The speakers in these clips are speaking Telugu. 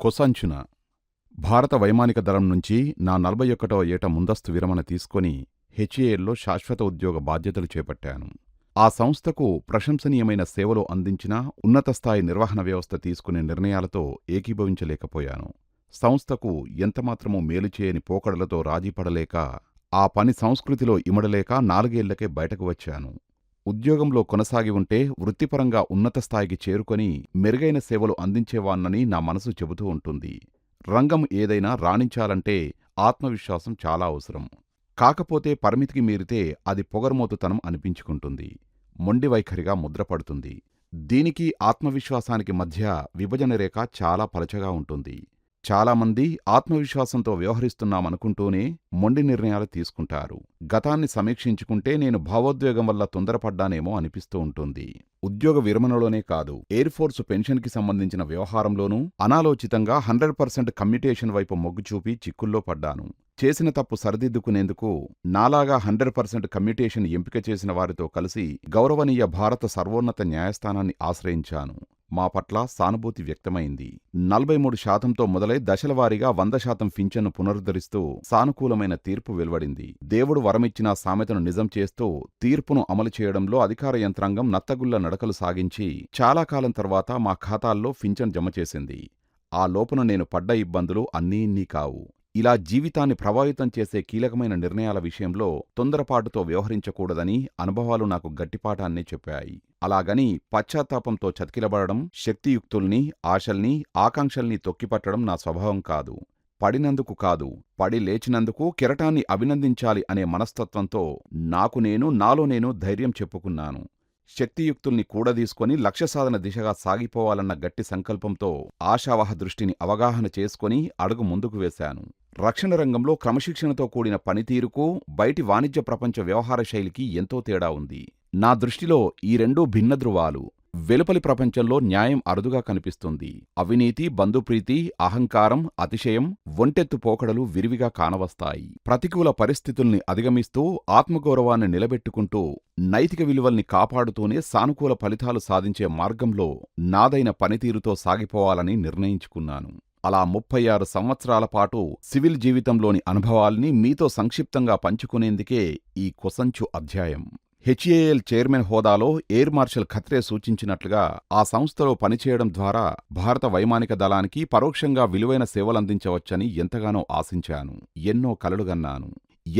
కొసంచున భారత వైమానిక దళం నుంచి నా 41వ ఏట ముందస్తు విరమణ తీసుకొని హెచ్ఏఎల్లో శాశ్వత ఉద్యోగ బాధ్యతలు చేపట్టాను. ఆ సంస్థకు ప్రశంసనీయమైన సేవలు అందించిన ఉన్నతస్థాయి నిర్వహణ వ్యవస్థ తీసుకునే నిర్ణయాలతో ఏకీభవించలేకపోయాను. సంస్థకు ఎంతమాత్రమూ మేలు చేయని పోకడలతో రాజీపడలేక, ఆ పని సంస్కృతిలో ఇమడలేక 4 ఏళ్లకే బయటకు వచ్చాను. ఉద్యోగంలో కొనసాగి ఉంటే వృత్తిపరంగా ఉన్నత స్థాయికి చేరుకొని మెరుగైన సేవలు అందించేవాన్నని నా మనసు చెబుతూ ఉంటుంది. రంగం ఏదైనా రాణించాలంటే ఆత్మవిశ్వాసం చాలా అవసరం. కాకపోతే పరిమితికి మీరితే అది పొగరుమోతుతనం అనిపించుకుంటుంది, మొండి వైఖరిగా ముద్రపడుతుంది. దీనికి ఆత్మవిశ్వాసానికి మధ్య విభజన రేఖ చాలా పలచగా ఉంటుంది. చాలామంది ఆత్మవిశ్వాసంతో వ్యవహరిస్తున్నామనుకుంటూనే మొండి నిర్ణయాలు తీసుకుంటారు. గతాన్ని సమీక్షించుకుంటే నేను భావోద్వేగం వల్ల తొందరపడ్డానేమో అనిపిస్తూ ఉంటుంది. ఉద్యోగ విరమణలోనే కాదు, ఎయిర్ ఫోర్సు పెన్షన్కి సంబంధించిన వ్యవహారంలోనూ అనాలోచితంగా 100% కమ్యుటేషన్ వైపు మొగ్గు చూపి చిక్కుల్లో పడ్డాను. చేసిన తప్పు సరిదిద్దుకునేందుకు నాలాగా 100% కమ్యుటేషన్ ఎంపిక చేసిన వారితో కలిసి గౌరవనీయ భారత సర్వోన్నత న్యాయస్థానాన్ని ఆశ్రయించాను. మా పట్ల సానుభూతి వ్యక్తమైంది. 43% మొదలై దశలవారీగా 100% పింఛన్ను పునరుద్ధరిస్తూ సానుకూలమైన తీర్పు వెలువడింది. దేవుడు వరమిచ్చిన సామెతను నిజం చేస్తూ తీర్పును అమలు చేయడంలో అధికార యంత్రాంగం నత్తగుల్ల నడకలు సాగించి చాలా కాలం తర్వాత మా ఖాతాల్లో పింఛన్ జమ చేసింది. ఆ లోపున నేను పడ్డ ఇబ్బందులు అన్నీ ఇన్నీ కావు. ఇలా జీవితాన్ని ప్రభావితం చేసే కీలకమైన నిర్ణయాల విషయంలో తొందరపాటుతో వ్యవహరించకూడదని అనుభవాలు నాకు గట్టిపాఠాన్నే చెప్పాయి. అలాగని పశ్చాత్తాపంతో చతికిలబడడం, శక్తియుక్తుల్ని, ఆశల్ని, ఆకాంక్షల్ని తొక్కిపట్టడం నా స్వభావం కాదు. పడినందుకు కాదు, పడి లేచినందుకు కెరటాన్ని అభినందించాలి అనే మనస్తత్వంతో నాలో నేను ధైర్యం చెప్పుకున్నాను. శక్తియుక్తుల్ని కూడదీసుకొని లక్ష్యసాధన దిశగా సాగిపోవాలన్న గట్టి సంకల్పంతో ఆశావహ దృష్టిని అవగాహన చేసుకొని అడుగు ముందుకు వేశాను. రక్షణ రంగంలో క్రమశిక్షణతో కూడిన పనితీరుకు బయటి వాణిజ్య ప్రపంచ వ్యవహార శైలికి ఎంతో తేడా ఉంది. నా దృష్టిలో ఈ రెండూ భిన్న ధృవాలు. వెలుపలి ప్రపంచంలో న్యాయం అరుదుగా కనిపిస్తుంది. అవినీతి, బంధుప్రీతి, అహంకారం, అతిశయం, ఒంటెత్తు పోకడలు విరివిగా కానవస్తాయి. ప్రతికూల పరిస్థితుల్ని అధిగమిస్తూ ఆత్మగౌరవాన్ని నిలబెట్టుకుంటూ నైతిక విలువల్ని కాపాడుతూనే సానుకూల ఫలితాలు సాధించే మార్గంలో నాదైన పనితీరుతో సాగిపోవాలని నిర్ణయించుకున్నాను. అలా 36 సంవత్సరాల పాటు సివిల్ జీవితంలోని అనుభవాల్ని మీతో సంక్షిప్తంగా పంచుకునేందుకే ఈ కొసంచు అధ్యాయం. హెచ్ఏఎల్ చైర్మన్ హోదాలో ఎయిర్ మార్షల్ ఖత్రే సూచించినట్లుగా ఆ సంస్థలో పనిచేయడం ద్వారా భారత వైమానిక దళానికి పరోక్షంగా విలువైన సేవలందించవచ్చని ఎంతగానో ఆశించాను. ఎన్నో కలలుగన్నాను.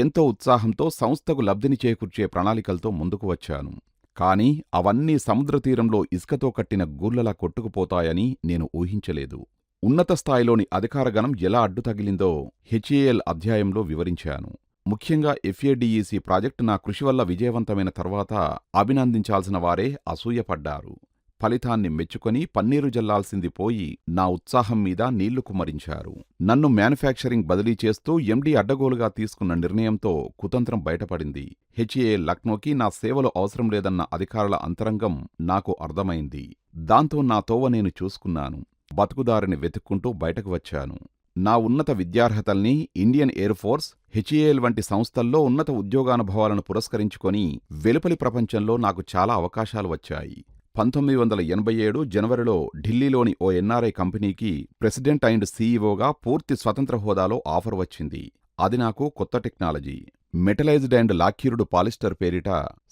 ఎంతో ఉత్సాహంతో సంస్థకు లబ్ధిని చేకూర్చే ప్రణాళికలతో ముందుకు వచ్చాను. కాని అవన్నీ సముద్రతీరంలో ఇసుకతో కట్టిన గూళ్లలా కొట్టుకుపోతాయని నేను ఊహించలేదు. ఉన్నత స్థాయిలోని అధికారగణం ఎలా అడ్డుతగిలిందో హెచ్ఏఎల్ అధ్యాయంలో వివరించాను. ముఖ్యంగా ఎఫ్ఏడిఇసి ప్రాజెక్టు నా కృషి వల్ల విజయవంతమైన తర్వాత అభినందించాల్సిన వారే అసూయపడ్డారు. ఫలితాన్ని మెచ్చుకొని పన్నీరు జల్లాల్సింది పోయి నా ఉత్సాహం మీద నీళ్లు కుమ్మరించారు. నన్ను మ్యానుఫ్యాక్చరింగ్ బదిలీ చేస్తూ ఎండీ అడ్డగోలుగా తీసుకున్న నిర్ణయంతో కుతంత్రం బయటపడింది. హెచ్ఏఎల్ లక్నోకి నా సేవలు అవసరం లేదన్న అధికారుల అంతరంగం నాకు అర్థమైంది. దాంతో నా తోవ నేను చూసుకున్నాను. బతుకుదారిని వెతుక్కుంటూ బయటకు వచ్చాను. నా ఉన్నత విద్యార్హతల్ని ఇండియన్ ఎయిర్ ఫోర్స్, హెచ్ఏఎల్ వంటి సంస్థల్లో ఉన్నత ఉద్యోగానుభవాలను పురస్కరించుకొని వెలుపలి ప్రపంచంలో నాకు చాలా అవకాశాలు వచ్చాయి. 1987 జనవరిలో ఢిల్లీలోని ఓ ఎన్ఆర్ఐ కంపెనీకి ప్రెసిడెంట్ అండ్ సీఈఓగా పూర్తి స్వతంత్ర హోదాలో ఆఫర్ వచ్చింది. అది నాకు కొత్త టెక్నాలజీ. మెటలైజ్డ్ అండ్ లాక్యూర్డ్ పాలిస్టర్ పేరిట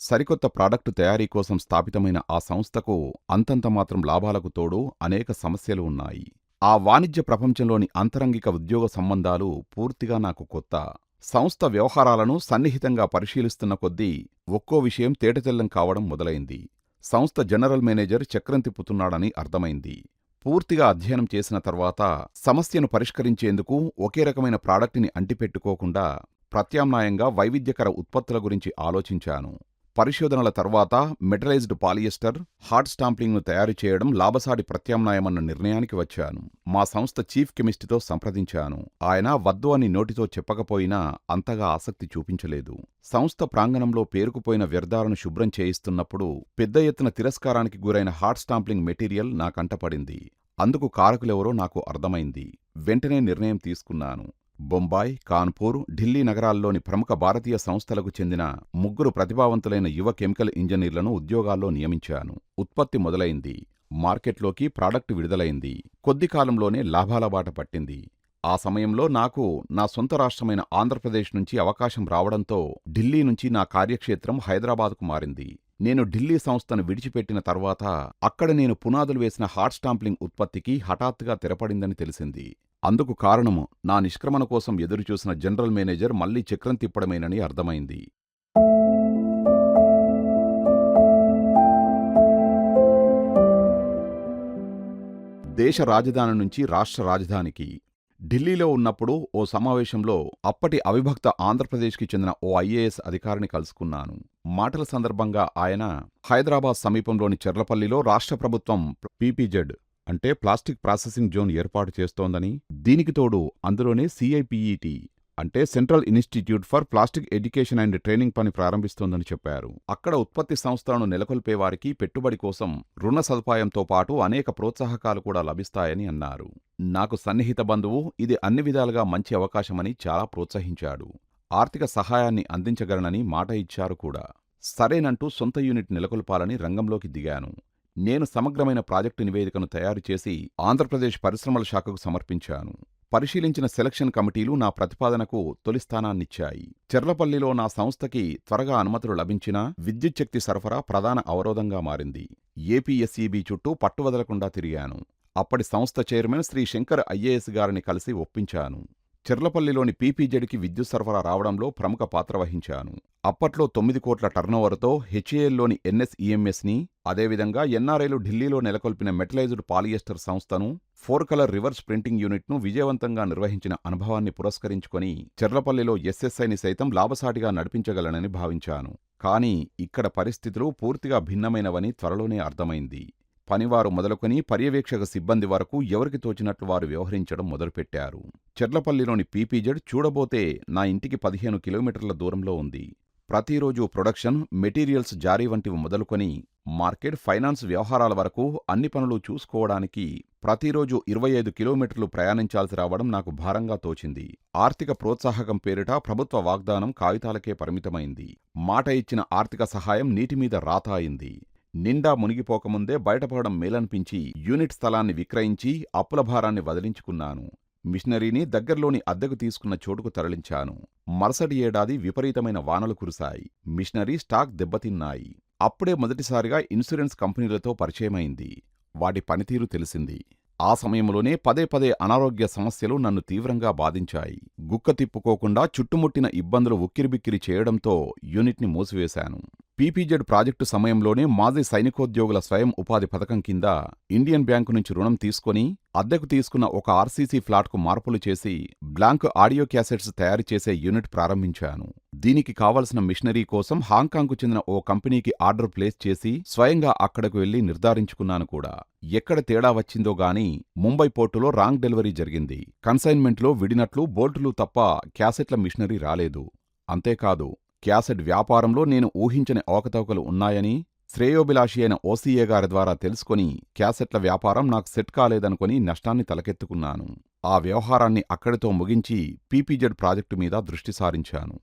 సరికొత్త ప్రాడక్టు తయారీ కోసం స్థాపితమైన ఆ సంస్థకు అంతంత మాత్రం లాభాలకు తోడు అనేక సమస్యలు ఉన్నాయి. ఆ వాణిజ్య ప్రపంచంలోని అంతరంగిక ఉద్యోగ సంబంధాలు పూర్తిగా నాకు కొత్త. సంస్థ వ్యవహారాలను సన్నిహితంగా పరిశీలిస్తున్న కొద్దీ ఒక్కో విషయం తేటతెల్లం కావడం మొదలైంది. సంస్థ జనరల్ మేనేజర్ చక్రం తిప్పుతున్నాడని అర్థమైంది. పూర్తిగా అధ్యయనం చేసిన తర్వాత సమస్యను పరిష్కరించేందుకు ఒకే రకమైన ప్రాడక్టుని అంటిపెట్టుకోకుండా ప్రత్యామ్నాయంగా వైవిధ్యకర ఉత్పత్తుల గురించి ఆలోచించాను. పరిశోధనల తర్వాత మెటలైజ్డ్ పాలియస్టర్, హాట్ స్టాంప్లింగ్ను తయారు చేయడం లాభసాటి ప్రత్యామ్నాయమన్న నిర్ణయానికి వచ్చాను. మా సంస్థ చీఫ్ కెమిస్ట్తో సంప్రదించాను. ఆయన వద్దు అని నోటితో చెప్పకపోయినా అంతగా ఆసక్తి చూపించలేదు. సంస్థ ప్రాంగణంలో పేరుకుపోయిన వ్యర్థాలను శుభ్రం చేయిస్తున్నప్పుడు పెద్ద ఎత్తున తిరస్కారానికి గురైన హాట్ స్టాంప్లింగ్ మెటీరియల్ నా కంటపడింది. అందుకు కారకులెవరో నాకు అర్థమైంది. వెంటనే నిర్ణయం తీసుకున్నాను. బొంబాయి, కాన్పూర్, ఢిల్లీ నగరాల్లోని ప్రముఖ భారతీయ సంస్థలకు చెందిన 3 ప్రతిభావంతులైన యువ కెమికల్ ఇంజనీర్లను ఉద్యోగాల్లో నియమించాను. ఉత్పత్తి మొదలైంది. మార్కెట్లోకి ప్రాడక్ట్ విడుదలైంది. కొద్ది కాలంలోనే లాభాల బాట పట్టింది. ఆ సమయంలో నాకు నా సొంత రాష్ట్రమైన ఆంధ్రప్రదేశ్ నుంచి అవకాశం రావడంతో ఢిల్లీ నుంచి నా కార్యక్షేత్రం హైదరాబాద్కు మారింది. నేను ఢిల్లీ సంస్థను విడిచిపెట్టిన తర్వాత అక్కడ నేను పునాదులు వేసిన హాట్ స్టాంప్లింగ్ ఉత్పత్తికి హఠాత్తుగా తెరపడిందని తెలిసింది. అందుకు కారణము నా నిష్క్రమణ కోసం ఎదురుచూసిన జనరల్ మేనేజర్ మళ్లీ చక్రం తిప్పడమేనని అర్థమైంది. దేశ రాజధాని నుంచి రాష్ట్ర రాజధానికి ఢిల్లీలో ఉన్నప్పుడు ఓ సమావేశంలో అప్పటి అవిభక్త ఆంధ్రప్రదేశ్కి చెందిన ఓ ఐఏఎస్ అధికారిని కలుసుకున్నాను. మాటల సందర్భంగా ఆయన హైదరాబాద్ సమీపంలోని చెర్లపల్లిలో రాష్ట్ర ప్రభుత్వం పీపీజెడ్ అంటే ప్లాస్టిక్ ప్రాసెసింగ్ జోన్ ఏర్పాటు చేస్తోందని, దీనికి తోడు అందులోనే CIPET అంటే central institute for plastic education and training పని ప్రారంభిస్తోందని చెప్పారు. అక్కడ ఉత్పత్తి సంస్థలను నెలకొల్పేవారికి పెట్టుబడి కోసం రుణ సదుపాయంతో పాటు అనేక ప్రోత్సాహకాలు కూడా లభిస్తాయని అన్నారు. నాకు సన్నిహిత బంధువు ఇది అన్ని విధాలుగా మంచి అవకాశమని చాలా ప్రోత్సహించాడు. ఆర్థిక సహాయాన్ని అందించగలనని మాట ఇచ్చారు కూడా. సరేనంటూ సొంత యూనిట్ నెలకొల్పాలని రంగంలోకి దిగాను. నేను సమగ్రమైన ప్రాజెక్టు నివేదికను తయారుచేసి ఆంధ్రప్రదేశ్ పరిశ్రమల శాఖకు సమర్పించాను. పరిశీలించిన సెలక్షన్ కమిటీలు నా ప్రతిపాదనకు తొలి స్థానాన్నిచ్చాయి. చెర్లపల్లిలో నా సంస్థకి త్వరగా అనుమతులు లభించినా విద్యుచ్ఛక్తి సరఫరా ప్రధాన అవరోధంగా మారింది. ఏపీఎస్ఈబీ చుట్టూ పట్టువదలకుండా తిరిగాను. అప్పటి సంస్థ చైర్మన్ శ్రీ శంకర్ ఐఏఎస్ గారిని కలిసి ఒప్పించాను. చెర్లపల్లిలోని పీపీజెడ్కి విద్యుత్ సరఫరా రావడంలో ప్రముఖ పాత్ర వహించాను. అప్పట్లో 9 కోట్ల టర్నోవర్తో హెచ్ఏఎల్లోని NSEMSని, అదేవిధంగా ఎన్ఆర్ఐలు ఢిల్లీలో నెలకొల్పిన మెటలైజ్డ్ పాలియస్టర్ సంస్థను, 4 కలర్ రివర్స్ ప్రింటింగ్ యూనిట్ను విజయవంతంగా నిర్వహించిన అనుభవాన్ని పురస్కరించుకొని చెర్లపల్లిలో SSIని సైతం లాభసాటిగా నడిపించగలనని భావించాను. కానీ ఇక్కడ పరిస్థితులు పూర్తిగా భిన్నమైనవని త్వరలోనే అర్థమైంది. పనివారు మొదలుకొని పర్యవేక్షక సిబ్బంది వరకు ఎవరికి తోచినట్లు వారు వ్యవహరించడం మొదలుపెట్టారు. చెర్లపల్లిలోని పీపీజెడ్ చూడబోతే నా ఇంటికి 15 కిలోమీటర్ల దూరంలో ఉంది. ప్రతిరోజు ప్రొడక్షన్, మెటీరియల్స్ జారీ వంటివి మొదలుకొని మార్కెట్, ఫైనాన్స్ వ్యవహారాల వరకు అన్ని పనులు చూసుకోవడానికి ప్రతిరోజు 25 కిలోమీటర్లు ప్రయాణించాల్సి రావడం నాకు భారంగా తోచింది. ఆర్థిక ప్రోత్సాహకం పేరిట ప్రభుత్వ వాగ్దానం కాగితాలకే పరిమితమైంది. మాట ఇచ్చిన ఆర్థిక సహాయం నీటిమీద రాత అయింది. నిండా మునిగిపోకముందే బయటపడడం మేలనిపించి యూనిట్ స్థలాన్ని విక్రయించి అప్పుల భారాన్ని వదిలించుకున్నాను. మిషనరీని దగ్గర్లోని అద్దెకు తీసుకున్న చోటుకు తరలించాను. మరుసటి ఏడాది విపరీతమైన వానలు కురిశాయి. మిషనరీ స్టాక్ దెబ్బతిన్నాయి. అప్పుడే మొదటిసారిగా ఇన్సూరెన్స్ కంపెనీలతో పరిచయమైంది. వాటి పనితీరు తెలిసింది. ఆ సమయంలోనే పదే పదే అనారోగ్య సమస్యలు నన్ను తీవ్రంగా బాధించాయి. గుక్క తిప్పుకోకుండా చుట్టుముట్టిన ఇబ్బందులు ఉక్కిరిబిక్కిరి చేయడంతో యూనిట్ని మూసివేశాను. పీపీజెడ్ ప్రాజెక్టు సమయంలోనే మాజీ సైనికోద్యోగుల స్వయం ఉపాధి పథకం కింద ఇండియన్ బ్యాంకు నుంచి రుణం తీసుకొని అద్దెకు తీసుకున్న ఒక ఆర్సీసీ ఫ్లాట్కు మార్పులు చేసి బ్లాంక్ ఆడియో క్యాసెట్స్ తయారు చేసే యూనిట్ ప్రారంభించాను. దీనికి కావలసిన మిషనరీ కోసం హాంకాంగ్కు చెందిన ఓ కంపెనీకి ఆర్డర్ ప్లేస్ చేసి స్వయంగా అక్కడకు వెళ్లి నిర్ధారించుకున్నాను కూడా. ఎక్కడ తేడా వచ్చిందో గాని ముంబై పోర్టులో రాంగ్ డెలివరీ జరిగింది. కన్సైన్మెంట్లో విడినట్లు బోల్టులు తప్ప క్యాసెట్ల మిషనరీ రాలేదు. అంతేకాదు, క్యాసెట్ వ్యాపారంలో నేను ఊహించని అవకతవకలు ఉన్నాయని శ్రేయోభిలాషి అయిన ఓసీఏ గారి ద్వారా తెలుసుకొని క్యాసెట్ల వ్యాపారం నాకు సెట్ కాలేదనుకొని నష్టాన్ని తలకెత్తుకున్నాను. ఆ వ్యవహారాన్ని అక్కడితో ముగించి పీపీజెడ్ ప్రాజెక్టు మీద దృష్టి సారించాను.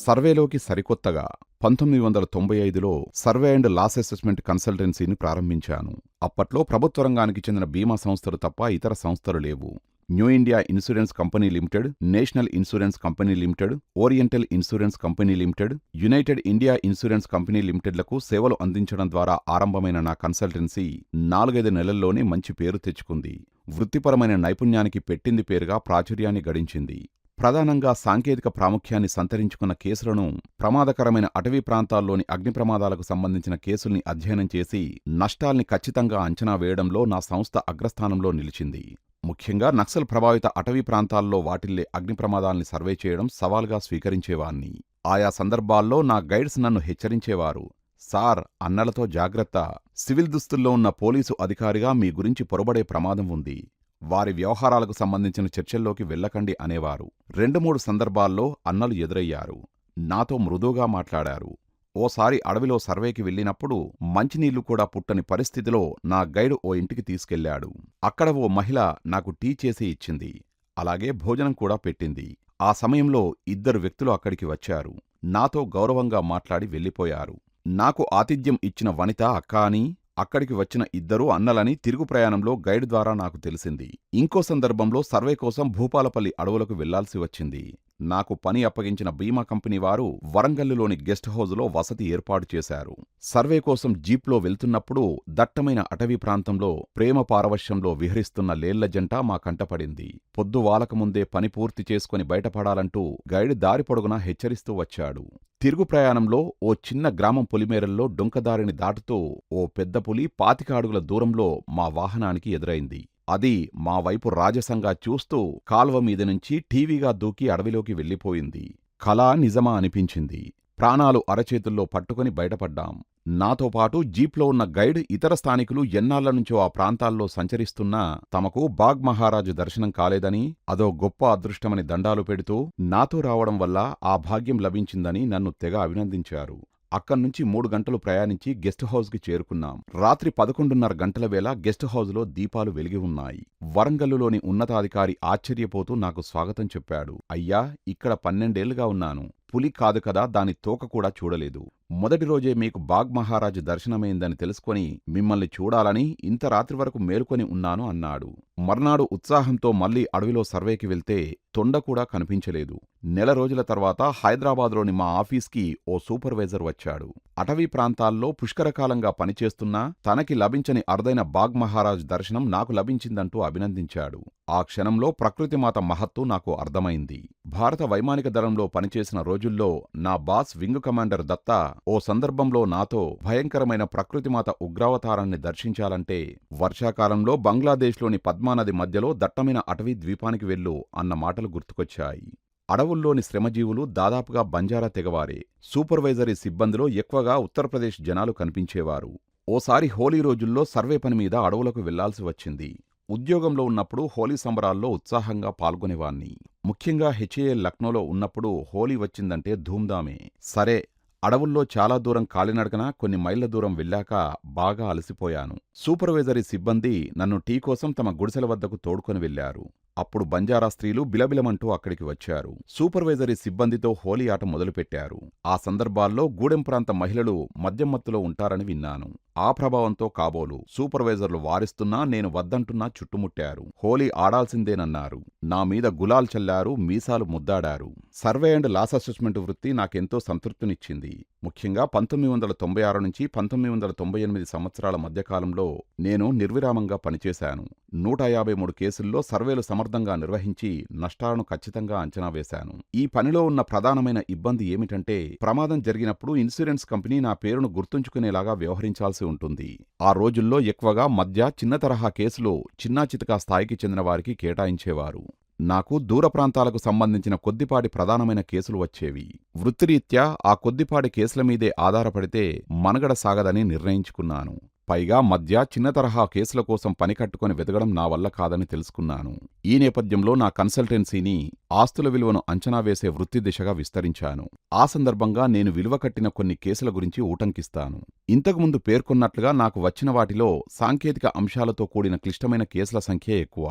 సర్వేలోకి సరికొత్తగా 1995లో సర్వే అండ్ లాస్ అసెస్మెంట్ కన్సల్టెన్సీని ప్రారంభించాను. అప్పట్లో ప్రభుత్వ రంగానికి చెందిన బీమా సంస్థలు తప్ప ఇతర సంస్థలు లేవు. New India insurance company limited, national insurance company limited, oriental insurance company limited, united India insurance company లిమిటెడ్లకు సేవలు అందించడం ద్వారా ఆరంభమైన నా కన్సల్టెన్సీ 4-5 నెలల్లోనే మంచి పేరు తెచ్చుకుంది. వృత్తిపరమైన నైపుణ్యానికి పెట్టింది పేరుగా ప్రాచుర్యాన్ని గడించింది. ప్రధానంగా సాంకేతిక ప్రాముఖ్యాన్ని సంతరించుకున్న కేసులను, ప్రమాదకరమైన అటవీ ప్రాంతాల్లోని అగ్ని ప్రమాదాలకు సంబంధించిన కేసుల్ని అధ్యయనం చేసి నష్టాల్ని ఖచ్చితంగా అంచనా వేయడంలో నా సంస్థ అగ్రస్థానంలో నిలిచింది. ముఖ్యంగా నక్సల్ ప్రభావిత అటవీ ప్రాంతాల్లో వాటిల్లే అగ్ని ప్రమాదాల్ని సర్వే చేయడం సవాల్గా స్వీకరించేవాణ్ణి. ఆయా సందర్భాల్లో నా గైడ్స్ నన్ను హెచ్చరించేవారు. సార్, అన్నలతో జాగ్రత్త, సివిల్ దుస్తుల్లో ఉన్న పోలీసు అధికారిగా మీ గురించి పొరబడే ప్రమాదం ఉంది, వారి వ్యవహారాలకు సంబంధించిన చర్చల్లోకి వెళ్ళకండి అనేవారు. 2-3 సందర్భాల్లో అన్నలు ఎదురయ్యారు. నాతో మృదువుగా మాట్లాడారు. ఓసారి అడవిలో సర్వేకి వెళ్ళినప్పుడు మంచినీళ్లు కూడా పుట్టని పరిస్థితిలో నా గైడ్ ఓ ఇంటికి తీసుకెళ్లాడు. అక్కడ ఓ మహిళ నాకు టీ చేసి ఇచ్చింది. అలాగే భోజనం కూడా పెట్టింది. ఆ సమయంలో 2 వ్యక్తులు అక్కడికి వచ్చారు. నాతో గౌరవంగా మాట్లాడి వెళ్ళిపోయారు. నాకు ఆతిథ్యం ఇచ్చిన వనిత అక్క అని, అక్కడికి వచ్చిన 2 అన్నలని తిరుగు ప్రయాణంలో గైడ్ ద్వారా నాకు తెలిసింది. ఇంకో సందర్భంలో సర్వే కోసం భూపాలపల్లి అడవులకు వెళ్లాల్సి వచ్చింది. నాకు పని అప్పగించిన బీమా కంపెనీ వారు వరంగల్లులోని గెస్ట్ హౌజులో వసతి ఏర్పాటు చేశారు. సర్వే కోసం జీప్లో వెళ్తున్నప్పుడు దట్టమైన అటవీ ప్రాంతంలో ప్రేమ పారవశ్యంలో విహరిస్తున్న లేళ్ల జంట మా కంటపడింది. పొద్దువాలకముందే పని పూర్తి చేసుకుని బయటపడాలంటూ గైడ్ దారి పొడుగునా హెచ్చరిస్తూ వచ్చాడు. తిరుగు ప్రయాణంలో ఓ చిన్న గ్రామం పొలిమేరల్లో డొంకదారిని దాటుతూ ఓ పెద్ద పులి 25 అడుగుల దూరంలో మా వాహనానికి ఎదురైంది. అది మా వైపు రాజసంగా చూస్తూ కాల్వ మీద నుంచి ఠీవీగా దూకి అడవిలోకి వెళ్ళిపోయింది. కలా నిజమా అనిపించింది. ప్రాణాలు అరచేతుల్లో పట్టుకుని బయటపడ్డాం. నాతో పాటు జీప్లో ఉన్న గైడ్ ఇతర స్థానికులు ఎన్నాళ్లనుంచో ఆ ప్రాంతాల్లో సంచరిస్తున్నా తమకు బాగ్ మహారాజు దర్శనం కాలేదని, అదో గొప్ప అదృష్టమని దండాలు పెడుతూ నాతో రావడం వల్ల ఆ భాగ్యం లభించిందని నన్ను తెగ అభినందించారు. అక్కడ్నుంచి 3 గంటలు ప్రయాణించి గెస్ట్ హౌస్కి చేరుకున్నాం. రాత్రి 11:30 గంటల వేళ గెస్ట్ హౌజులో దీపాలు వెలిగి ఉన్నాయి. వరంగల్లులోని ఉన్నతాధికారి ఆశ్చర్యపోతూ నాకు స్వాగతం చెప్పాడు. అయ్యా, ఇక్కడ 12 ఏళ్లుగా ఉన్నాను. పులి కాదు కదా, దాని తోక కూడా చూడలేదు. మొదటి రోజే మీకు బాగ్ మహారాజు దర్శనమైందని తెలుసుకొని మిమ్మల్ని చూడాలని ఇంత రాత్రి వరకు మేలుకొని ఉన్నాను అన్నాడు. మర్నాడు ఉత్సాహంతో మళ్లీ అడవిలో సర్వేకి వెళ్తే తొండ కూడా కనిపించలేదు. నెల రోజుల తర్వాత హైదరాబాద్లోని మా ఆఫీస్కి ఓ సూపర్వైజర్ వచ్చాడు. అటవీ ప్రాంతాల్లో పుష్కరకాలంగా పనిచేస్తున్నా తనకి లభించని అరుదైన బాగ్ మహారాజ్ దర్శనం నాకు లభించిందంటూ అభినందించాడు. ఆ క్షణంలో ప్రకృతిమాత మహత్తు నాకు అర్థమైంది. భారత వైమానిక దళంలో పనిచేసిన రోజుల్లో నా బాస్ వింగ్ కమాండర్ దత్తా ఓ సందర్భంలో నాతో భయంకరమైన ప్రకృతిమాత ఉగ్రావతారాన్ని దర్శించాలంటే వర్షాకాలంలో బంగ్లాదేశ్లోని పద్మానది మధ్యలో దట్టమైన అటవీ ద్వీపానికి వెళ్ళు అన్న మాటలు గుర్తుకొచ్చాయి. అడవుల్లోని శ్రమజీవులు దాదాపుగా బంజారా తెగవారే. సూపర్వైజరీ సిబ్బందిలో ఎక్కువగా ఉత్తరప్రదేశ్ జనాలు కనిపించేవారు. ఓసారి హోలీ రోజుల్లో సర్వే పని మీద అడవులకు వెళ్లాల్సి వచ్చింది. ఉద్యోగంలో ఉన్నప్పుడు హోలీ సంబరాల్లో ఉత్సాహంగా పాల్గొనేవాణ్ణి. ముఖ్యంగా హెచ్ఏఎల్ లక్నోలో ఉన్నప్పుడు హోలీ వచ్చిందంటే ధూమ్ధామే. సరే, అడవుల్లో చాలా దూరం కాలినడకన కొన్ని మైళ్ల దూరం వెళ్ళాక బాగా అలసిపోయాను. సూపర్వైజరీ సిబ్బంది నన్ను టీ కోసం తమ గుడిసెల వద్దకు తోడుకొని వెళ్లారు. అప్పుడు బంజారా స్త్రీలు బిలబిలమంటూ అక్కడికి వచ్చారు. సూపర్వైజరీ సిబ్బందితో హోలీ ఆట మొదలుపెట్టారు. ఆ సందర్భాల్లో గూడెం ప్రాంత మహిళలు మద్యం మత్తులో ఉంటారని విన్నాను. ఆ ప్రభావంతో కాబోలు సూపర్వైజర్లు వారిస్తున్నా నేను వద్దంటున్నా చుట్టుముట్టారు. హోలీ ఆడాల్సిందేనన్నారు. నా మీద గులాల్ చల్లారు, మీసాలు ముద్దాడారు. సర్వే అండ్ లాస్ అసెస్మెంట్ వృత్తి నాకెంతో సంతృప్తినిచ్చింది. ముఖ్యంగా 1996 నుంచి 1998 సంవత్సరాల మధ్యకాలంలో నేను నిర్విరామంగా పనిచేశాను. 153 కేసుల్లో సర్వేలు సమర్థంగా నిర్వహించి నష్టాలను ఖచ్చితంగా అంచనా వేశాను. ఈ పనిలో ఉన్న ప్రధానమైన ఇబ్బంది ఏమిటంటే ప్రమాదం జరిగినప్పుడు ఇన్సూరెన్స్ కంపెనీ నా పేరును గుర్తుంచుకునేలాగా వ్యవహరించాల్సి ఉంటుంది. ఆ రోజుల్లో ఎక్కువగా మధ్య చిన్న తరహా కేసులు చిన్నాచితకా స్థాయికి చెందిన వారికి కేటాయించేవారు. నాకు దూర ప్రాంతాలకు సంబంధించిన కొద్దిపాటి ప్రధానమైన కేసులు వచ్చేవి. వృత్తిరీత్యా ఆ కొద్దిపాటి కేసుల మీదే ఆధారపడితే మనుగడ సాగదని నిర్ణయించుకున్నాను. పైగా మధ్య చిన్న తరహా కేసుల కోసం పని కట్టుకుని వెతకడం నా వల్ల కాదని తెలుసుకున్నాను. ఈ నేపథ్యంలో నా కన్సల్టెన్సీని ఆస్తుల విలువను అంచనా వేసే వృత్తి దిశగా విస్తరించాను. ఆ సందర్భంగా నేను విలువ కట్టిన కొన్ని కేసుల గురించి ఊటంకిస్తాను. ఇంతకుముందు పేర్కొన్నట్లుగా నాకు వచ్చిన వాటిలో సాంకేతిక అంశాలతో కూడిన క్లిష్టమైన కేసుల సంఖ్యే ఎక్కువ.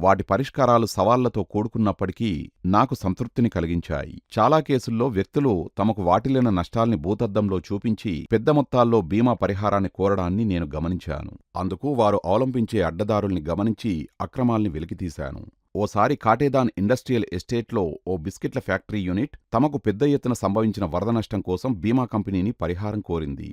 వాటి పరిష్కారాలు సవాళ్లతో కూడుకున్నప్పటికీ నాకు సంతృప్తిని కలిగించాయి. చాలా కేసుల్లో వ్యక్తులు తమకు వాటిల్లిన నష్టాల్ని భూతద్దంలో చూపించి పెద్ద మొత్తాల్లో బీమా పరిహారాన్ని కోరడాన్ని నేను గమనించాను. అందుకు వారు అవలంబించే అడ్డదారుల్ని గమనించి అక్రమాల్ని వెలికితీశాను. ఓసారి కాటేదాన్ ఇండస్ట్రియల్ ఎస్టేట్లో ఓ బిస్కెట్ల ఫ్యాక్టరీ యూనిట్ తమకు పెద్ద ఎత్తున సంభవించిన వరద నష్టం కోసం బీమా కంపెనీని పరిహారం కోరింది.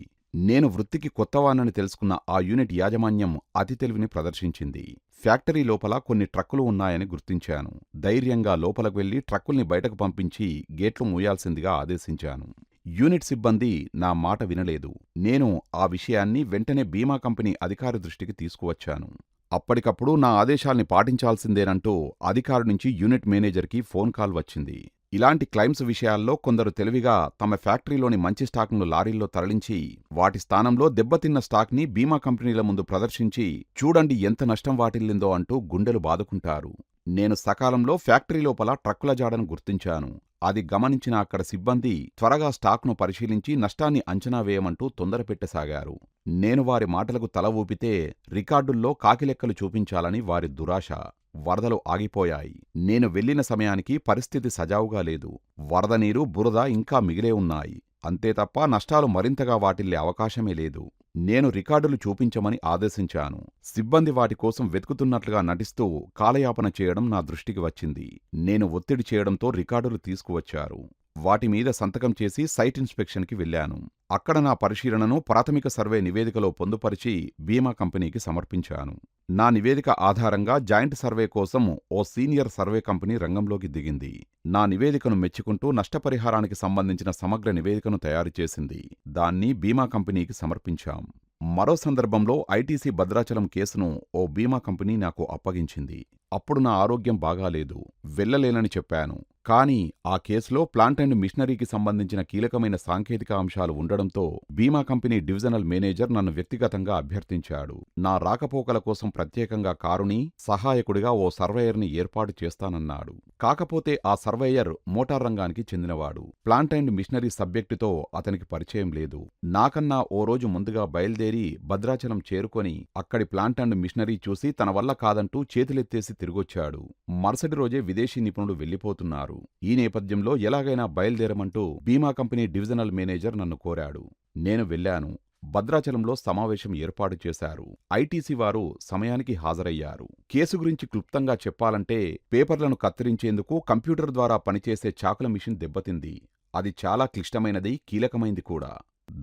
నేను వృత్తికి కొత్తవాణ్ణని తెలుసుకున్న ఆ యూనిట్ యాజమాన్యం అతి తెలివిని ప్రదర్శించింది. ఫ్యాక్టరీ లోపల కొన్ని ట్రక్కులు ఉన్నాయని గుర్తించాను. ధైర్యంగా లోపలకు వెళ్లి ట్రక్కుల్ని బయటకు పంపించి గేట్లు మూయాల్సిందిగా ఆదేశించాను. యూనిట్ సిబ్బంది నా మాట వినలేదు. నేను ఆ విషయాన్ని వెంటనే బీమా కంపెనీ అధికారి దృష్టికి తీసుకువచ్చాను. అప్పటికప్పుడు నా ఆదేశాల్ని పాటించాల్సిందేనంటూ అధికారి నుంచి యూనిట్ మేనేజర్కి ఫోన్ కాల్ వచ్చింది. ఇలాంటి క్లైమ్స్ విషయాల్లో కొందరు తెలివిగా తమ ఫ్యాక్టరీలోని మంచి స్టాక్ను లారీల్లో తరలించి వాటి స్థానంలో దెబ్బతిన్న స్టాక్ని బీమా కంపెనీల ముందు ప్రదర్శించి చూడండి ఎంత నష్టం వాటిల్లిందో అంటూ గుండెలు బాదుకుంటారు. నేను సకాలంలో ఫ్యాక్టరీ లోపల ట్రక్కుల జాడను గుర్తించాను. అది గమనించిన అక్కడ సిబ్బంది త్వరగా స్టాక్ను పరిశీలించి నష్టాన్ని అంచనా వేయమంటూ తొందరపెట్టసాగారు. నేను వారి మాటలకు తల ఊపితే రికార్డుల్లో కాకిలెక్కలు చూపించాలని వారి దురాశ. వరదలు ఆగిపోయాయి. నేను వెళ్లిన సమయానికి పరిస్థితి సజావుగా లేదు. వరద నీరు, బురద ఇంకా మిగిలే ఉన్నాయి. అంతే తప్ప నష్టాలు మరింతగా వాటిల్లే అవకాశమే లేదు. నేను రికార్డులు చూపించమని ఆదేశించాను. సిబ్బంది వాటి కోసం వెతుకుతున్నట్లుగా నటిస్తూ కాలయాపన చేయడం నా దృష్టికి వచ్చింది. నేను ఒత్తిడి చేయడంతో రికార్డులు తీసుకువచ్చారు. వాటి మీద సంతకం చేసి సైట్ ఇన్స్పెక్షన్కి వెళ్ళాను. అక్కడ నా పరిశీలనను ప్రాథమిక సర్వే నివేదికలో పొందుపరిచి బీమా కంపెనీకి సమర్పించాను. నా నివేదిక ఆధారంగా జాయింట్ సర్వే కోసం ఓ సీనియర్ సర్వే కంపెనీ రంగంలోకి దిగింది. నా నివేదికను మెచ్చుకుంటూ నష్టపరిహారానికి సంబంధించిన సమగ్ర నివేదికను తయారుచేసింది. దాన్ని బీమా కంపెనీకి సమర్పించాం. మరో సందర్భంలో ఐటీసీ భద్రాచలం కేసును ఓ బీమా కంపెనీ నాకు అప్పగించింది. అప్పుడు నా ఆరోగ్యం బాగాలేదు, వెళ్ళలేనని చెప్పాను. కానీ ఆ కేసులో ప్లాంట్ అండ్ మిషనరీకి సంబంధించిన కీలకమైన సాంకేతిక అంశాలు ఉండడంతో బీమా కంపెనీ డివిజనల్ మేనేజర్ నన్ను వ్యక్తిగతంగా అభ్యర్థించాడు. నా రాకపోకల కోసం ప్రత్యేకంగా కారుని, సహాయకుడిగా ఓ సర్వేయర్ని ఏర్పాటు చేస్తానన్నాడు. కాకపోతే ఆ సర్వేయర్ మోటార్ రంగానికి చెందినవాడు. ప్లాంట్ అండ్ మిషనరీ సబ్జెక్టుతో అతనికి పరిచయం లేదు. నాకన్నా ఓ రోజు ముందుగా బయలుదేరి భద్రాచలం చేరుకొని అక్కడి ప్లాంట్ అండ్ మిషనరీ చూసి తన వల్ల కాదంటూ చేతులెత్తేసి తిరిగొచ్చాడు. మరుసటి రోజే విదేశీ నిపుణులు వెళ్లిపోతున్నారు. ఈ నేపథ్యంలో ఎలాగైనా బయలుదేరమంటూ బీమా కంపెనీ డివిజనల్ మేనేజర్ నన్ను కోరాడు. నేను వెళ్ళాను. భద్రాచలంలో సమావేశం ఏర్పాటు చేశారు. ఐటీసీ వారు సమయానికి హాజరయ్యారు. కేసు గురించి క్లుప్తంగా చెప్పాలంటే పేపర్లను కత్తిరించేందుకు కంప్యూటర్ ద్వారా పనిచేసే చాకుల మిషన్ దెబ్బతింది. అది చాలా క్లిష్టమైనది, కీలకమైంది కూడా.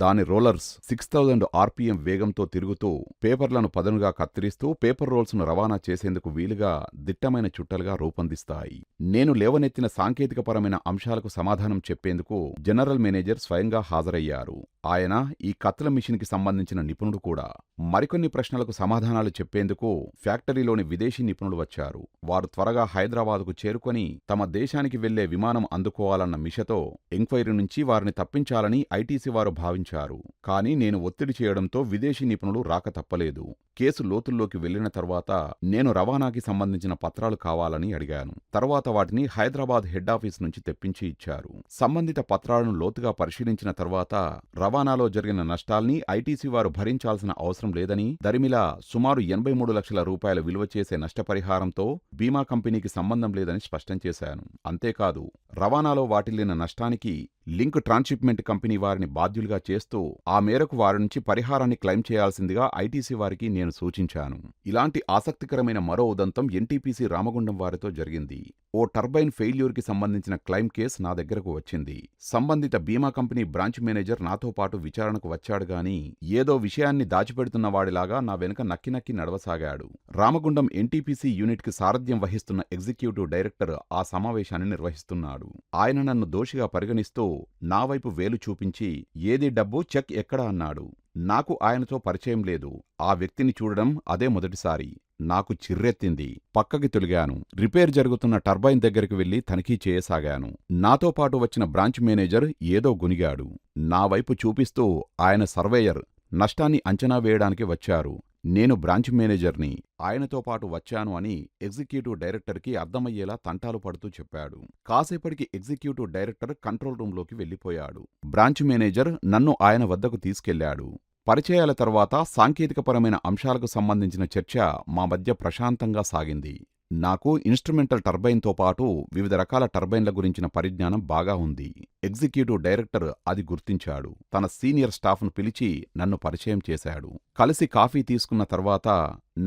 దాని రోలర్స్ 6000 ఆర్పీఎం వేగంతో తిరుగుతూ పేపర్లను పదునుగా కత్తిరిస్తూ పేపర్ రోల్స్ను రవాణా చేసేందుకు వీలుగా దిట్టమైన చుట్టలుగా రూపొందిస్తాయి. నేను లేవనెత్తిన సాంకేతికపరమైన అంశాలకు సమాధానం చెప్పేందుకు జనరల్ మేనేజర్ స్వయంగా హాజరయ్యారు. ఆయన ఈ కత్తుల మిషన్కి సంబంధించిన నిపుణుడు కూడా. మరికొన్ని ప్రశ్నలకు సమాధానాలు చెప్పేందుకు ఫ్యాక్టరీలోని విదేశీ నిపుణులు వచ్చారు. వారు త్వరగా హైదరాబాదుకు చేరుకొని తమ దేశానికి వెళ్లే విమానం అందుకోవాలన్న మిషతో ఎంక్వైరీ నుంచి వారిని తప్పించాలని ఐటీసీ వారు భావించారు. కానీ నేను ఒత్తిడి చేయడంతో విదేశీ నిపుణులు రాక తప్పలేదు. కేసు లోతుల్లోకి వెళ్లిన తర్వాత నేను రవాణాకి సంబంధించిన పత్రాలు కావాలని అడిగాను. తర్వాత వాటిని హైదరాబాద్ హెడ్ ఆఫీస్ నుంచి తెప్పించి ఇచ్చారు. సంబంధిత పత్రాలను లోతుగా పరిశీలించిన తర్వాత రవాణాలో జరిగిన నష్టాల్ని ఐటీసీ వారు భరించాల్సిన అవసరం లేదని, దరిమిలా సుమారు 83 లక్షల రూపాయల విలువ చేసే నష్టపరిహారంతో బీమా కంపెనీకి సంబంధం లేదని స్పష్టం చేశాను. అంతేకాదు, రవాణాలో వాటిల్లిన నష్టానికి లింక్ ట్రాన్స్షిప్మెంట్ కంపెనీ వారిని బాధ్యులుగా చేస్తూ ఆ మేరకు వారి నుంచి పరిహారాన్ని క్లెయిమ్ చేయాల్సిందిగా ఐటీసీ వారికి నేను సూచించాను. ఇలాంటి ఆసక్తికరమైన మరో ఉదంతం ఎన్టీపీసీ రామగుండం వారితో జరిగింది. ఓ టర్బైన్ ఫెయిల్యూర్కి సంబంధించిన క్లెయిమ్ కేసు నా దగ్గరకు వచ్చింది. సంబంధిత బీమా కంపెనీ బ్రాంచ్ మేనేజర్ నాతో పాటు విచారణకు వచ్చాడు గాని ఏదో విషయాన్ని దాచిపెడుతున్న వాడిలాగా నా వెనుక నక్కి నక్కి నడవసాగాడు. రామగుండం ఎన్టీపీసీ యూనిట్కి సారథ్యం వహిస్తున్న ఎగ్జిక్యూటివ్ డైరెక్టర్ ఆ సమావేశాన్ని నిర్వహిస్తున్నాడు. ఆయన నన్ను దోషిగా పరిగణిస్తూ నా వైపు వేలు చూపించి ఏది డబ్బు, చెక్ ఎక్కడ అన్నాడు. నాకు ఆయనతో పరిచయం లేదు. ఆ వ్యక్తిని చూడడం అదే మొదటిసారి. నాకు చిర్రెత్తింది. పక్కకి తొలిగాను. రిపేర్ జరుగుతున్న టర్బైన్ దగ్గరికి వెళ్లి తనిఖీ చేయసాగాను. నాతో పాటు వచ్చిన బ్రాంచ్ మేనేజర్ ఏదో గొనిగాడు. నా వైపు చూపిస్తూ ఆయన సర్వేయర్, నష్టాన్ని అంచనా వేయడానికి వచ్చారు. నేను బ్రాంచ్ మేనేజర్ని, ఆయనతో పాటు వచ్చాను అని ఎగ్జిక్యూటివ్ డైరెక్టర్కి అర్థమయ్యేలా తంటాలు పడుతూ చెప్పాడు. కాసేపటికి ఎగ్జిక్యూటివ్ డైరెక్టర్ కంట్రోల్ రూంలోకి వెళ్ళిపోయాడు. బ్రాంచ్ మేనేజర్ నన్ను ఆయన వద్దకు తీసుకెళ్లాడు. పరిచయాల తర్వాత సాంకేతికపరమైన అంశాలకు సంబంధించిన చర్చ మా మధ్య ప్రశాంతంగా సాగింది. నాకు ఇన్స్ట్రుమెంటల్ టర్బైన్తో పాటు వివిధ రకాల టర్బైన్ల గురించిన పరిజ్ఞానం బాగా ఉంది. ఎగ్జిక్యూటివ్ డైరెక్టర్ అది గుర్తించాడు. తన సీనియర్ స్టాఫ్ను పిలిచి నన్ను పరిచయం చేశాడు. కలిసి కాఫీ తీసుకున్న తర్వాత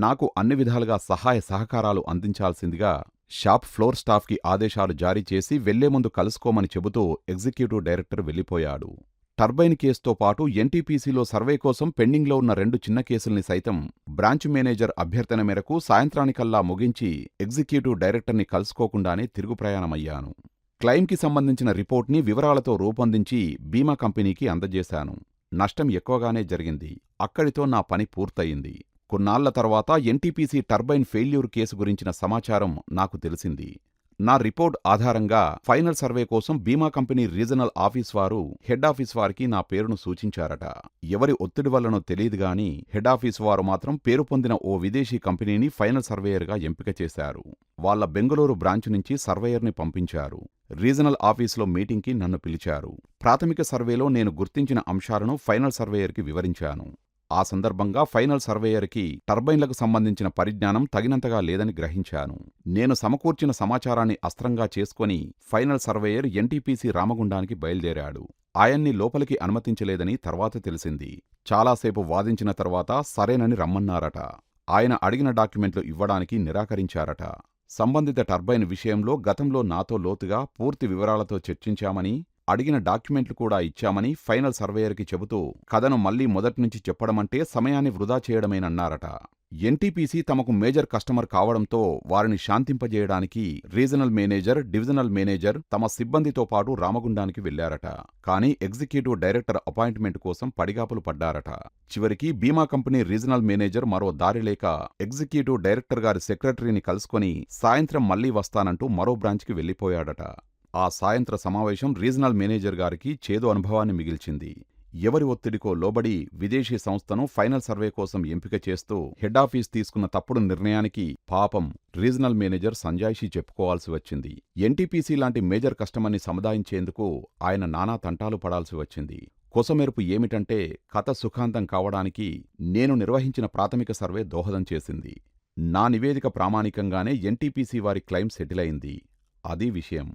నాకు అన్ని విధాలుగా సహాయ సహకారాలు అందించాల్సిందిగా షాప్ ఫ్లోర్ స్టాఫ్కి ఆదేశాలు జారీ చేసి వెళ్లే ముందు కలుసుకోమని చెబుతూ ఎగ్జిక్యూటివ్ డైరెక్టర్ వెళ్ళిపోయాడు. టర్బైన్ కేసుతో పాటు ఎన్టీపీసీలో సర్వే కోసం పెండింగ్లో ఉన్న 2 చిన్న కేసుల్ని సైతం బ్రాంచ్ మేనేజర్ అభ్యర్థన మేరకు సాయంత్రానికల్లా ముగించి ఎగ్జిక్యూటివ్ డైరెక్టర్ని కలుసుకోకుండానే తిరుగు ప్రయాణమయ్యాను. క్లెయిమ్కి సంబంధించిన రిపోర్ట్ని వివరాలతో రూపొందించి బీమా కంపెనీకి అందజేశాను. నష్టం ఎక్కువగానే జరిగింది. అక్కడితో నా పని పూర్తయింది. కొన్నాళ్ల తర్వాత ఎన్టీపీసీ టర్బైన్ ఫెయిల్యూర్ కేసు గురించిన సమాచారం నాకు తెలిసింది. నా రిపోర్ట్ ఆధారంగా ఫైనల్ సర్వే కోసం బీమా కంపెనీ రీజనల్ ఆఫీస్ వారు హెడ్ ఆఫీస్ వారికి నా పేరును సూచించారట. ఎవరి ఒత్తిడి వల్లనో తెలియదుగాని హెడ్ ఆఫీస్ వారు మాత్రం పేరు పొందిన ఓ విదేశీ కంపెనీని ఫైనల్ సర్వేయర్గా ఎంపిక చేశారు. వాళ్ల బెంగళూరు బ్రాంచ్ నుంచి సర్వేయర్ని పంపించారు. రీజనల్ ఆఫీసులో మీటింగ్కి నన్ను పిలిచారు. ప్రాథమిక సర్వేలో నేను గుర్తించిన అంశాలను ఫైనల్ సర్వేయర్కి వివరించాను. ఆ సందర్భంగా ఫైనల్ సర్వేయర్కి టర్బైన్లకు సంబంధించిన పరిజ్ఞానం తగినంతగా లేదని గ్రహించాను. నేను సమకూర్చిన సమాచారాన్ని అస్త్రంగా చేసుకొని ఫైనల్ సర్వేయర్ ఎన్టీపీసీ రామగుండానికి బయలుదేరాడు. ఆయన్ని లోపలికి అనుమతించలేదని తర్వాత తెలిసింది. చాలాసేపు వాదించిన తర్వాత సరేనని రమ్మన్నారట. ఆయన అడిగిన డాక్యుమెంట్లు ఇవ్వడానికి నిరాకరించారట. సంబంధిత టర్బైన్ విషయంలో గతంలో నాతో లోతుగా పూర్తి వివరాలతో చర్చించామని, అడిగిన డాక్యుమెంట్లు కూడా ఇచ్చామని ఫైనల్ సర్వేయర్కి చెబుతూ కథను మళ్లీ మొదట్నుంచి చెప్పడమంటే సమయాన్ని వృధా చేయడమేనన్నారట. ఎన్టీపీసీ తమకు మేజర్ కస్టమర్ కావడంతో వారిని శాంతింపజేయడానికి రీజనల్ మేనేజర్, డివిజనల్ మేనేజర్ తమ సిబ్బందితో పాటు రామగుండానికి వెళ్లారట. కానీ ఎగ్జిక్యూటివ్ డైరెక్టర్ అపాయింట్మెంట్ కోసం పడిగాపులు పడ్డారట. చివరికి బీమా కంపెనీ రీజనల్ మేనేజర్ మరో దారి లేక ఎగ్జిక్యూటివ్ డైరెక్టర్ గారి సెక్రటరీని కలుసుకొని సాయంత్రం మళ్లీ వస్తానంటూ మరో బ్రాంచ్కి వెళ్లిపోయాడట. ఆ సాయంత్ర సమావేశం రీజనల్ మేనేజర్ గారికి చేదు అనుభవాన్ని మిగిల్చింది. ఎవరి ఒత్తిడికో లోబడి విదేశీ సంస్థను ఫైనల్ సర్వే కోసం ఎంపిక చేస్తూ హెడాఫీస్ తీసుకున్న తప్పుడు నిర్ణయానికి పాపం రీజనల్ మేనేజర్ సంజాయిషీ చెప్పుకోవాల్సి వచ్చింది. ఎన్టీపీసీ లాంటి మేజర్ కస్టమర్ని సముదాయించేందుకు ఆయన నానా తంటాలు పడాల్సి వచ్చింది. కొసమెరుపు ఏమిటంటే కథ సుఖాంతం కావడానికి నేను నిర్వహించిన ప్రాథమిక సర్వే దోహదం చేసింది. నా నివేదిక ప్రామాణికంగానే ఎన్టీపీసీ వారి క్లెయిమ్ సెటిల్ అయింది. అది విషయం.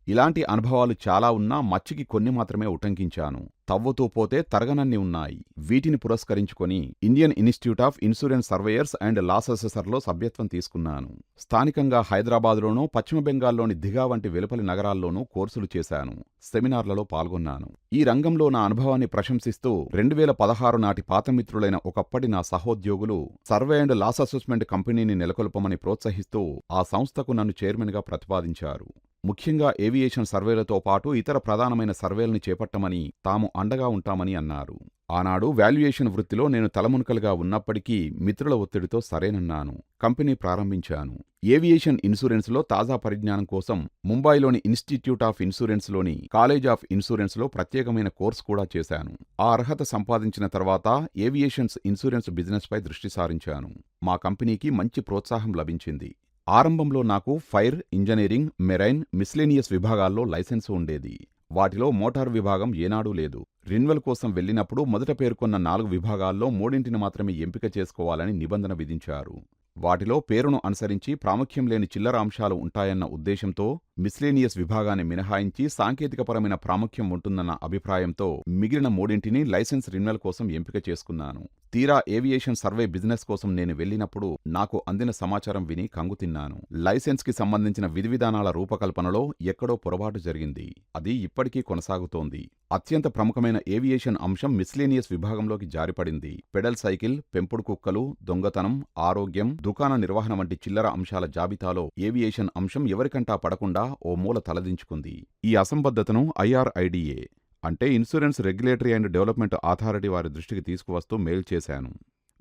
ఇలాంటి అనుభవాలు చాలా ఉన్నా మచ్చికి కొన్ని మాత్రమే ఉటంకించాను. తవ్వుతూ పోతే తరగనన్ని ఉన్నాయి. వీటిని పురస్కరించుకొని Indian institute of insurance surveyors and loss అసెసర్లో సభ్యత్వం తీసుకున్నాను. స్థానికంగా హైదరాబాదులోనూ, పశ్చిమ బెంగాల్లోని దిఘా వంటి వెలుపలి నగరాల్లోనూ కోర్సులు చేశాను. సెమినార్లలో పాల్గొన్నాను. ఈ రంగంలో నా అనుభవాన్ని ప్రశంసిస్తూ 2016 నాటి పాతమిత్రులైన ఒకప్పటి నా సహోద్యోగులు సర్వే అండ్ లాస్ అసెస్మెంట్ కంపెనీని నెలకొల్పమని ప్రోత్సహిస్తూ ఆ సంస్థకు నన్ను చైర్మన్గా ప్రతిపాదించారు. ముఖ్యంగా ఏవియేషన్ సర్వేలతో పాటు ఇతర ప్రధానమైన సర్వేల్ని చేపట్టమని, తాము అండగా ఉంటామని అన్నారు. ఆనాడు వాల్యుయేషన్ వృత్తిలో నేను తలమునకలుగా ఉన్నప్పటికీ మిత్రుల ఒత్తిడితో సరేనన్నాను. కంపెనీ ప్రారంభించాను. ఏవియేషన్ ఇన్సూరెన్స్లో తాజా పరిజ్ఞానం కోసం ముంబైలోని ఇన్స్టిట్యూట్ ఆఫ్ ఇన్సూరెన్స్లోని కాలేజ్ ఆఫ్ ఇన్సూరెన్స్లో ప్రత్యేకమైన కోర్సు కూడా చేశాను. ఆ అర్హత సంపాదించిన తర్వాత ఏవియేషన్స్ ఇన్సూరెన్స్ బిజినెస్పై దృష్టి సారించాను. మా కంపెనీకి మంచి ప్రోత్సాహం లభించింది. ఆరంభంలో నాకు ఫైర్, ఇంజనీరింగ్, మెరైన్, మిస్లేనియస్ విభాగాల్లో లైసెన్సు ఉండేది. వాటిలో మోటార్ విభాగం ఏనాడూ లేదు. రెన్యువల్ కోసం వెళ్లినప్పుడు మొదట పేర్కొన్న 4 విభాగాల్లో 3ంటిని మాత్రమే ఎంపిక చేసుకోవాలని నిబంధన విధించారు. వాటిలో పేరును అనుసరించి ప్రాముఖ్యం లేని చిల్లర అంశాలు ఉంటాయన్న ఉద్దేశంతో మిస్లేనియస్ విభాగాన్ని మినహాయించి సాంకేతికపరమైన ప్రాముఖ్యం ఉంటుందన్న అభిప్రాయంతో మిగిలిన 3ంటిని లైసెన్స్ రెన్యువల్ కోసం ఎంపిక చేసుకున్నాను. తీరా ఏవియేషన్ సర్వే బిజినెస్ కోసం నేను వెళ్లినప్పుడు నాకు అందిన సమాచారం విని కంగుతిన్నాను. లైసెన్స్కి సంబంధించిన విధివిధానాల రూపకల్పనలో ఎక్కడో పొరపాటు జరిగింది. అది ఇప్పటికీ కొనసాగుతోంది. అత్యంత ప్రముఖమైన ఏవియేషన్ అంశం మిస్లేనియస్ విభాగంలోకి జారిపడింది. పెడల్ సైకిల్, పెంపుడు కుక్కలు, దొంగతనం, ఆరోగ్యం, దుకాణ నిర్వహణ వంటి చిల్లర అంశాల జాబితాలో ఏవియేషన్ అంశం ఎవరికంటా పడకుండా ఓ మూల తలదించుకుంది. ఈ అసంబద్ధతను IRIDA అంటే insurance regulatory and development authority వారి దృష్టికి తీసుకువస్తూ మెయిల్ చేశాను.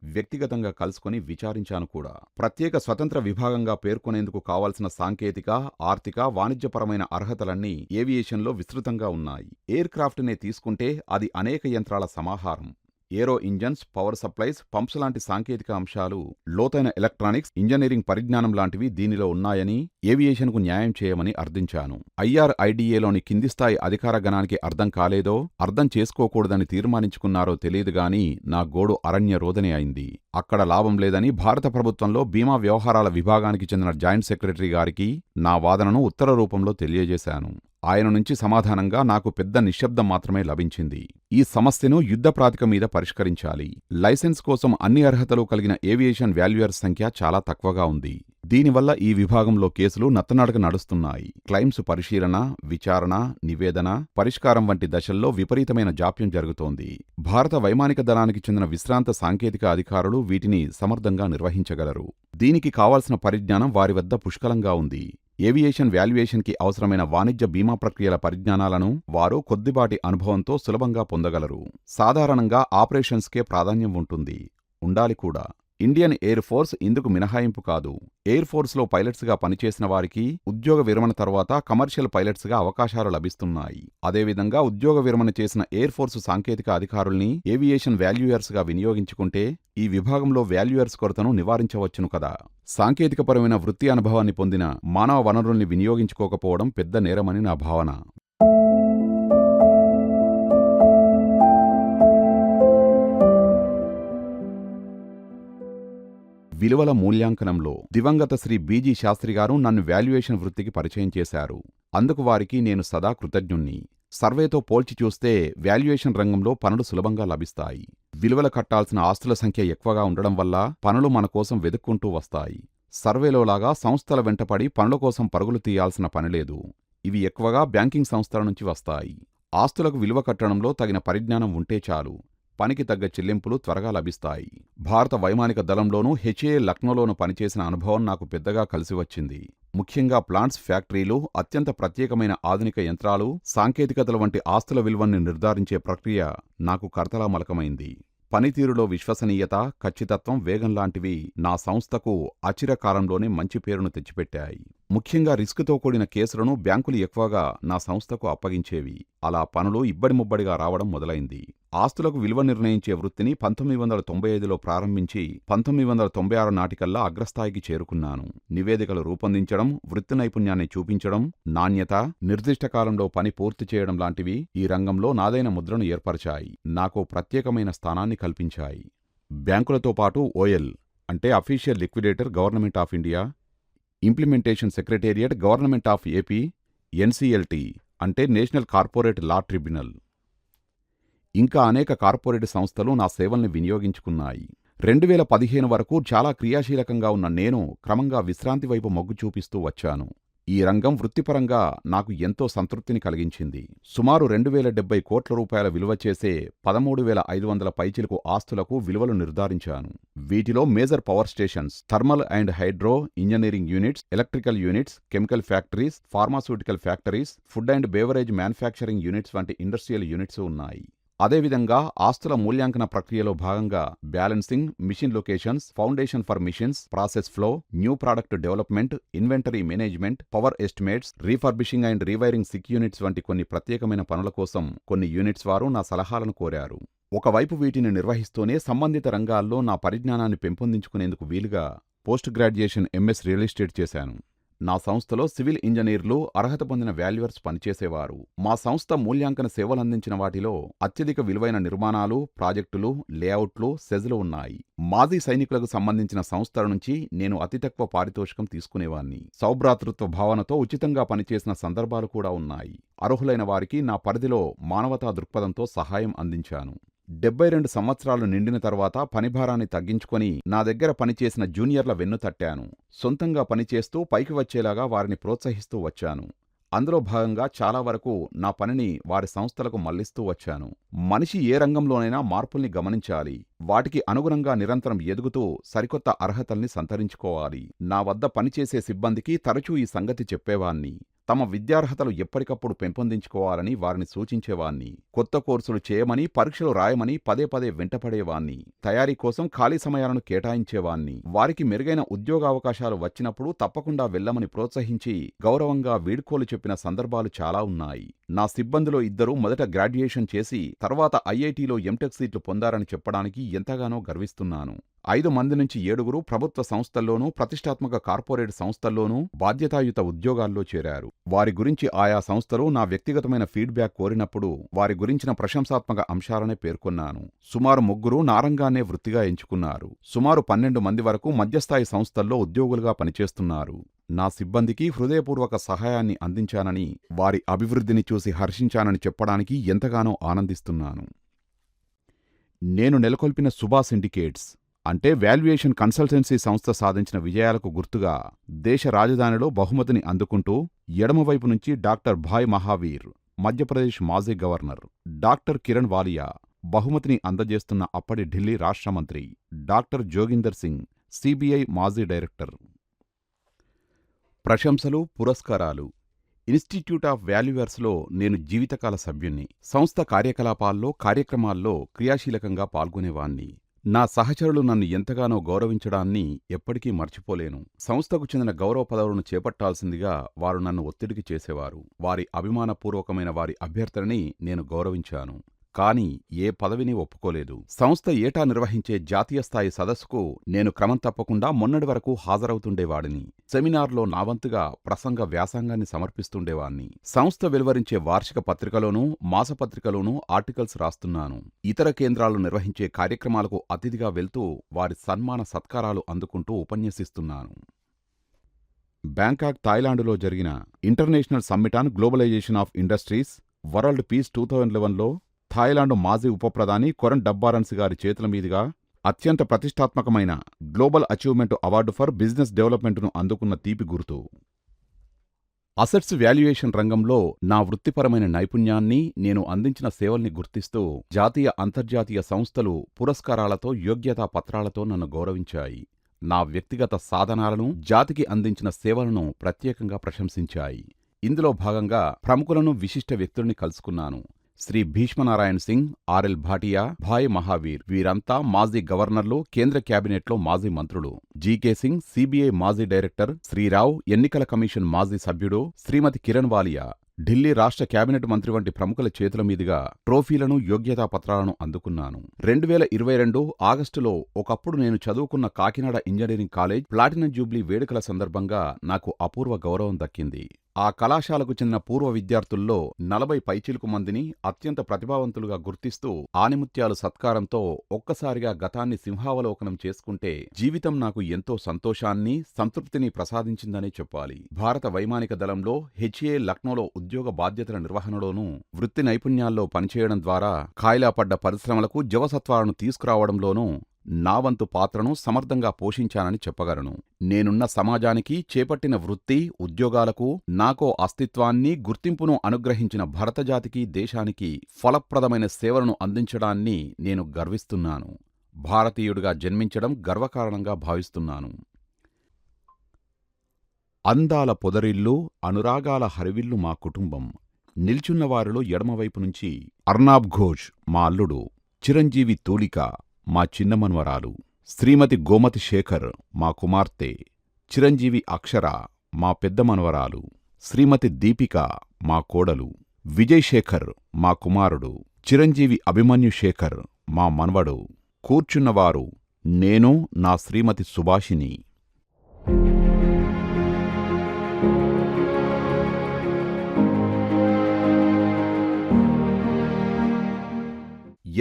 వ్యక్తిగతంగా కలుసుకొని విచారించాను కూడా. ప్రత్యేక స్వతంత్ర విభాగంగా పేర్కొనేందుకు కావాల్సిన సాంకేతిక, ఆర్థిక, వాణిజ్యపరమైన అర్హతలన్నీ ఏవియేషన్లో విస్తృతంగా ఉన్నాయి. ఎయిర్ క్రాఫ్ట్నే తీసుకుంటే అది అనేక యంత్రాల సమాహారం. ఏరో ఇంజన్స్, పవర్ సప్లైస్, పంప్స్ లాంటి సాంకేతిక అంశాలు, లోతైన ఎలక్ట్రానిక్స్, ఇంజనీరింగ్ పరిజ్ఞానం లాంటివి దీనిలో ఉన్నాయని, ఏవియేషన్కు న్యాయం చేయమని అర్థించాను. IRIDAలోని కింది స్థాయి అధికార గణానికి అర్థం కాలేదో, అర్థం చేసుకోకూడదని తీర్మానించుకున్నారో తెలియదుగాని నా గోడు అరణ్య రోదనే అయింది. అక్కడ లాభం లేదని భారత ప్రభుత్వంలో బీమా వ్యవహారాల విభాగానికి చెందిన జాయింట్ సెక్రటరీ గారికి నా వాదనను ఉత్తర రూపంలో తెలియజేశాను. ఆయన నుంచి సమాధానంగా నాకు పెద్ద నిశ్శబ్దం మాత్రమే లభించింది. ఈ సమస్యను యుద్ధ ప్రాతిక మీద పరిష్కరించాలి. లైసెన్స్ కోసం అన్ని అర్హతలు కలిగిన ఏవియేషన్ వాల్యుయర్స్ సంఖ్య చాలా తక్కువగా ఉంది. దీనివల్ల ఈ విభాగంలో కేసులు నత్తనడక నడుస్తున్నాయి. క్లెయిమ్స్ పరిశీలన, విచారణ, నివేదన, పరిష్కారం వంటి దశల్లో విపరీతమైన జాప్యం జరుగుతోంది. భారత వైమానిక దళానికి చెందిన విశ్రాంత సాంకేతిక అధికారులు వీటిని సమర్థంగా నిర్వహించగలరు. దీనికి కావాల్సిన పరిజ్ఞానం వారి వద్ద పుష్కలంగా ఉంది. ఏవియేషన్ వాల్యుయేషన్కి అవసరమైన వాణిజ్య బీమా ప్రక్రియల పరిజ్ఞానాలను వారు కొద్దిపాటి అనుభవంతో సులభంగా పొందగలరు. సాధారణంగా ఆపరేషన్స్కే ప్రాధాన్యం ఉంటుంది. ఉండాలి కూడా. ఇండియన్ ఎయిర్ ఫోర్స్ ఇందుకు మినహాయింపు కాదు. ఎయిర్ ఫోర్స్లో పైలట్స్గా పనిచేసిన వారికి ఉద్యోగ విరమణ తర్వాత కమర్షియల్ పైలట్స్గా అవకాశాలు లభిస్తున్నాయి. అదేవిధంగా ఉద్యోగ విరమణ చేసిన ఎయిర్ ఫోర్స్ సాంకేతిక అధికారుల్ని ఏవియేషన్ వాల్యుయర్స్గా వినియోగించుకుంటే ఈ విభాగంలో వాల్యుయర్స్ కొరతను నివారించవచ్చును కదా. సాంకేతికపరమైన వృత్తి అనుభవాన్ని పొందిన మానవ వనరుల్ని వినియోగించుకోకపోవడం పెద్ద నేరమని నా భావన. విలువల మూల్యాంకనంలో దివంగత శ్రీ బీజీ శాస్త్రి గారు నన్ను వాల్యుయేషన్ వృత్తికి పరిచయం చేశారు. అందుకు వారికి నేను సదా కృతజ్ఞుణ్ణి. సర్వేతో పోల్చి చూస్తే వాల్యుయేషన్ రంగంలో పనులు సులభంగా లభిస్తాయి. విలువల కట్టాల్సిన ఆస్తుల సంఖ్య ఎక్కువగా ఉండడం వల్ల పనులు మన కోసం వెతుక్కుంటూ వస్తాయి. సర్వేలోలాగా సంస్థల వెంటపడి పనుల కోసం పరుగులు తీయాల్సిన పనిలేదు. ఇవి ఎక్కువగా బ్యాంకింగ్ సంస్థల నుంచి వస్తాయి. ఆస్తులకు విలువ కట్టడంలో తగిన పరిజ్ఞానం ఉంటే చాలు, పనికి తగ్గ చెల్లింపులు త్వరగా లభిస్తాయి. భారత వైమానిక దళంలోనూ హెచ్ఏఎల్ లక్నోలోనూ పనిచేసిన అనుభవం నాకు పెద్దగా కలిసివచ్చింది. ముఖ్యంగా ప్లాంట్స్, ఫ్యాక్టరీలు, అత్యంత ప్రత్యేకమైన ఆధునిక యంత్రాలు, సాంకేతికతల వంటి ఆస్తుల విలువల్ని నిర్ధారించే ప్రక్రియ నాకు కర్తలామలకమైంది. పనితీరులో విశ్వసనీయత, ఖచ్చితత్వం, వేగం లాంటివి నా సంస్థకు అచిరకాలంలోనే మంచి పేరును తెచ్చిపెట్టాయి. ముఖ్యంగా రిస్కుతో కూడిన కేసులను బ్యాంకులు ఎక్కువగా నా సంస్థకు అప్పగించేవి. అలా పనులు ఇబ్బడిముబ్బడిగా రావడం మొదలైంది. ఆస్తులకు విలువ నిర్ణయించే వృత్తిని 1995లో ప్రారంభించి 1996 నాటికల్లా అగ్రస్థాయికి చేరుకున్నాను. నివేదికలు రూపొందించడం, వృత్తి నైపుణ్యాన్ని చూపించడం, నాణ్యత, నిర్దిష్ట కాలంలో పని పూర్తి చేయడం లాంటివి ఈ రంగంలో నాదైన ముద్రను ఏర్పరిచాయి, నాకు ప్రత్యేకమైన స్థానాన్ని కల్పించాయి. బ్యాంకులతో పాటు ఓఎల్ అంటే official liquidator government of India, implementation secretariat government of AP, NCLT అంటే నేషనల్ కార్పొరేట్ లా ట్రిబ్యునల్, ఇంకా అనేక కార్పొరేట్ సంస్థలు నా సేవల్ని వినియోగించుకున్నాయి. 2015 వరకు చాలా క్రియాశీలకంగా ఉన్న నేను క్రమంగా విశ్రాంతి వైపు మొగ్గు చూపిస్తూ వచ్చాను. ఈ రంగం వృత్తిపరంగా నాకు ఎంతో సంతృప్తిని కలిగించింది. సుమారు 2070 కోట్ల రూపాయల విలువ చేసే 13,500 పైచిలుకు ఆస్తులకు విలువలు నిర్ధారించాను. వీటిలో major power stations, thermal and hydro engineering units, electrical units, chemical factories, pharmaceutical factories, food and beverage manufacturing units వంటి ఇండస్ట్రియల్ యూనిట్స్ ఉన్నాయి. అదేవిధంగా ఆస్తుల మూల్యాంకన ప్రక్రియలో భాగంగా balancing, machine locations, foundation for machines, process flow, new product development, inventory management, power estimates, refurbishing and rewiring sick units వంటి కొన్ని ప్రత్యేకమైన పనుల కోసం కొన్ని యూనిట్స్ వారు నా సలహాలను కోరారు. ఒకవైపు వీటిని నిర్వహిస్తూనే సంబంధిత రంగాల్లో నా పరిజ్ఞానాన్ని పెంపొందించుకునేందుకు వీలుగా post graduation MS real estate చేశాను. నా సంస్థలో సివిల్ ఇంజనీర్లు, అర్హత పొందిన వాల్యువర్స్ పనిచేసేవారు. మా సంస్థ మూల్యాంకన సేవలందించిన వాటిలో అత్యధిక విలువైన నిర్మాణాలు, ప్రాజెక్టులు, లేఅవుట్లు, సెజ్లు ఉన్నాయి. మాజీ సైనికులకు సంబంధించిన సంస్థల నుంచి నేను అతి తక్కువ పారితోషికం తీసుకునేవాణ్ణి. సౌభ్రాతృత్వ భావనతో ఉచితంగా పనిచేసిన సందర్భాలు కూడా ఉన్నాయి. అర్హులైన వారికి నా పరిధిలో మానవతా దృక్పథంతో సహాయం అందించాను. 72 సంవత్సరాలు నిండిన తర్వాత పనిభారాన్ని తగ్గించుకొని నా దగ్గర పనిచేసిన జూనియర్ల వెన్ను తట్టాను. సొంతంగా పనిచేస్తూ పైకి వచ్చేలాగా వారిని ప్రోత్సహిస్తూ వచ్చాను. అందులో భాగంగా చాలా వరకు నా పనిని వారి సంస్థలకు మళ్లిస్తూ వచ్చాను. మనిషి ఏ రంగంలోనైనా మార్పుల్ని గమనించాలి. వాటికి అనుగుణంగా నిరంతరం ఎదుగుతూ సరికొత్త అర్హతల్ని సంతరించుకోవాలి. నా వద్ద పనిచేసే సిబ్బందికి తరచూ ఈ సంగతి చెప్పేవాణ్ణి. తమ విద్యార్హతలు ఎప్పటికప్పుడు పెంపొందించుకోవాలని వారిని సూచించేవాణ్ణి. కొత్త కోర్సులు చేయమని, పరీక్షలు రాయమని పదే పదే వెంటపడేవాణ్ణి. తయారీ కోసం ఖాళీ సమయాలను కేటాయించేవాణ్ణి. వారికి మెరుగైన ఉద్యోగావకాశాలు వచ్చినప్పుడు తప్పకుండా వెళ్ళమని ప్రోత్సహించి గౌరవంగా వీడ్కోలు చెప్పిన సందర్భాలు చాలా ఉన్నాయి. నా సిబ్బందిలో 2 మొదట గ్రాడ్యుయేషన్ చేసి తర్వాత ఐఐటీలో ఎంటెక్ సీట్లు పొందారని చెప్పడానికి ఎంతగానో గర్విస్తున్నాను. 5 మంది నుంచి 7 ప్రభుత్వ సంస్థల్లోనూ, ప్రతిష్టాత్మక కార్పొరేట్ సంస్థల్లోనూ బాధ్యతాయుత ఉద్యోగాల్లో చేరారు. వారి గురించి ఆయా సంస్థలు నా వ్యక్తిగతమైన ఫీడ్బ్యాక్ కోరినప్పుడు వారి గురించిన ప్రశంసాత్మక అంశాలనే పేర్కొన్నాను. సుమారు 3 నా రంగాన్నే వృత్తిగా ఎంచుకున్నారు. సుమారు 12 మంది వరకు మధ్యస్థాయి సంస్థల్లో ఉద్యోగులుగా పనిచేస్తున్నారు. నా సిబ్బందికి హృదయపూర్వక సహాయాన్ని అందించానని, వారి అభివృద్ధిని చూసి హర్షించానని చెప్పడానికి ఎంతగానో ఆనందిస్తున్నాను. నేను నెలకొల్పిన సుభా సిండికేట్స్ అంటే వాల్యుయేషన్ కన్సల్టెన్సీ సంస్థ సాధించిన విజయాలకు గుర్తుగా దేశ రాజధానిలో బహుమతిని అందుకుంటూ ఎడమవైపు నుంచి డాక్టర్ భాయ్ మహావీర్, మధ్యప్రదేశ్ మాజీ గవర్నర్, డాక్టర్ కిరణ్ వాలియా, బహుమతిని అందజేస్తున్న అప్పటి ఢిల్లీ రాష్ట్ర మంత్రి డాక్టర్ జోగిందర్ సింగ్, సిబిఐ మాజీ డైరెక్టర్. ప్రశంసలు, పురస్కారాలు. ఇన్స్టిట్యూట్ ఆఫ్ వాల్యువర్స్లో నేను జీవితకాల సభ్యుణ్ణి. సంస్థ కార్యకలాపాల్లో, కార్యక్రమాల్లో క్రియాశీలకంగా పాల్గొనేవాణ్ణి. నా సహచరులు నన్ను ఎంతగానో గౌరవించడాన్ని ఎప్పటికీ మర్చిపోలేను. సంస్థకు చెందిన గౌరవ పదవులను చేపట్టాల్సిందిగా వారు నన్ను ఒత్తిడికి చేసేవారు. వారి అభిమానపూర్వకమైన వారి అభ్యర్థనని నేను గౌరవించాను. కానీ ఏ పదవిని ఒప్పుకోలేదు. సంస్థ ఏటా నిర్వహించే జాతీయ స్థాయి సదస్సుకు నేను క్రమం తప్పకుండా మొన్నటి వరకు హాజరవుతుండేవాడిని. సెమినార్లో నా వంతుగా ప్రసంగ వ్యాసంగాన్ని సమర్పిస్తుండేవాణ్ణి. సంస్థ వెలువరించే వార్షిక పత్రికలోనూ మాసపత్రికలోనూ ఆర్టికల్స్ రాస్తున్నాను. ఇతర కేంద్రాలు నిర్వహించే కార్యక్రమాలకు అతిథిగా వెళ్తూ వారి సన్మాన సత్కారాలు అందుకుంటూ ఉపన్యసిస్తున్నాను. బ్యాంకాక్, థాయిలాండ్లో జరిగిన international summit on globalisation of industries world peace 2011లో థాయిలాండ్ మాజీ ఉప ప్రధాని కొరన్ డబ్బారన్స్ గారి చేతుల మీదుగా అత్యంత ప్రతిష్టాత్మకమైన global achievement award for business డెవలప్మెంట్ను అందుకున్న తీపి గుర్తు. అసెట్స్ వాల్యుయేషన్ రంగంలో నా వృత్తిపరమైన నైపుణ్యాన్ని, నేను అందించిన సేవల్ని గుర్తిస్తూ జాతీయ, అంతర్జాతీయ సంస్థలు పురస్కారాలతో, యోగ్యతా పత్రాలతో నన్ను గౌరవించాయి. నా వ్యక్తిగత సాధనాలను, జాతికి అందించిన సేవలను ప్రత్యేకంగా ప్రశంసించాయి. ఇందులో భాగంగా ప్రముఖులను, విశిష్ట వ్యక్తుల్ని కలుసుకున్నాను. శ్రీ భీష్మనారాయణ్ సింగ్, ఆర్ఎల్ భాటియా, భాయ్ మహావీర్ వీరంతా మాజీ గవర్నర్లు, కేంద్ర క్యాబినెట్లో మాజీ మంత్రులు. జీకే సింగ్, సిబిఐ మాజీ డైరెక్టర్, శ్రీరావ్, ఎన్నికల కమిషన్ మాజీ సభ్యుడు, శ్రీమతి కిరణ్ వాలియా, ఢిల్లీ రాష్ట్ర క్యాబినెట్ మంత్రి వంటి ప్రముఖుల చేతుల మీదుగా ట్రోఫీలను, యోగ్యతా పత్రాలను అందుకున్నాను. 2022 ఆగస్టులో ఒకప్పుడు నేను చదువుకున్న Kakinada engineering college platinum Jubilee వేడుకల సందర్భంగా నాకు అపూర్వ గౌరవం దక్కింది. ఆ కళాశాలకు చెందిన పూర్వ విద్యార్థుల్లో 40 పైచిలుకు మందిని అత్యంత ప్రతిభావంతులుగా గుర్తిస్తూ ఆనిముత్యాలు సత్కారంతో ఒక్కసారిగా గతాన్ని సింహావలోకనం చేసుకుంటే జీవితం నాకు ఎంతో సంతోషాన్ని, సంతృప్తిని ప్రసాదించిందనే చెప్పాలి. భారత వైమానిక దళంలో హెచ్ఏ లక్నోలో ఉద్యోగ బాధ్యతల నిర్వహణలోనూ, వృత్తి నైపుణ్యాల్లో పనిచేయడం ద్వారా కాయిలా పడ్డ పరిశ్రమలకు జవసత్వాలను తీసుకురావడంలోనూ నా వంతు పాత్రను సమర్థంగా పోషించానని చెప్పగలను. నేనున్న సమాజానికి, చేపట్టిన వృత్తి, ఉద్యోగాలకు నాకో అస్తిత్వాన్ని, గుర్తింపును అనుగ్రహించిన భరతజాతికి, దేశానికి ఫలప్రదమైన సేవలను అందించడాన్ని నేను గర్విస్తున్నాను. భారతీయుడిగా జన్మించడం గర్వకారణంగా భావిస్తున్నాను. అందాల పొదరిల్లు, అనురాగాల హరివిల్లు మా కుటుంబం. నిల్చున్నవారిలో ఎడమవైపు నుంచి అర్నాబ్ ఘోష్ మా అల్లుడు, చిరంజీవి తూలిక మా చిన్నమన్వరాలు, శ్రీమతి గోమతి శేఖర్ మా కుమార్తె, చిరంజీవి అక్షర మా పెద్ద మనవరాలు, శ్రీమతి దీపిక మా కోడలు, విజయ్ శేఖర్ మా కుమారుడు, చిరంజీవి అభిమన్యు శేఖర్ మా మనవడు. కూర్చున్నవారు నేను, నా శ్రీమతి సుభాషిణి.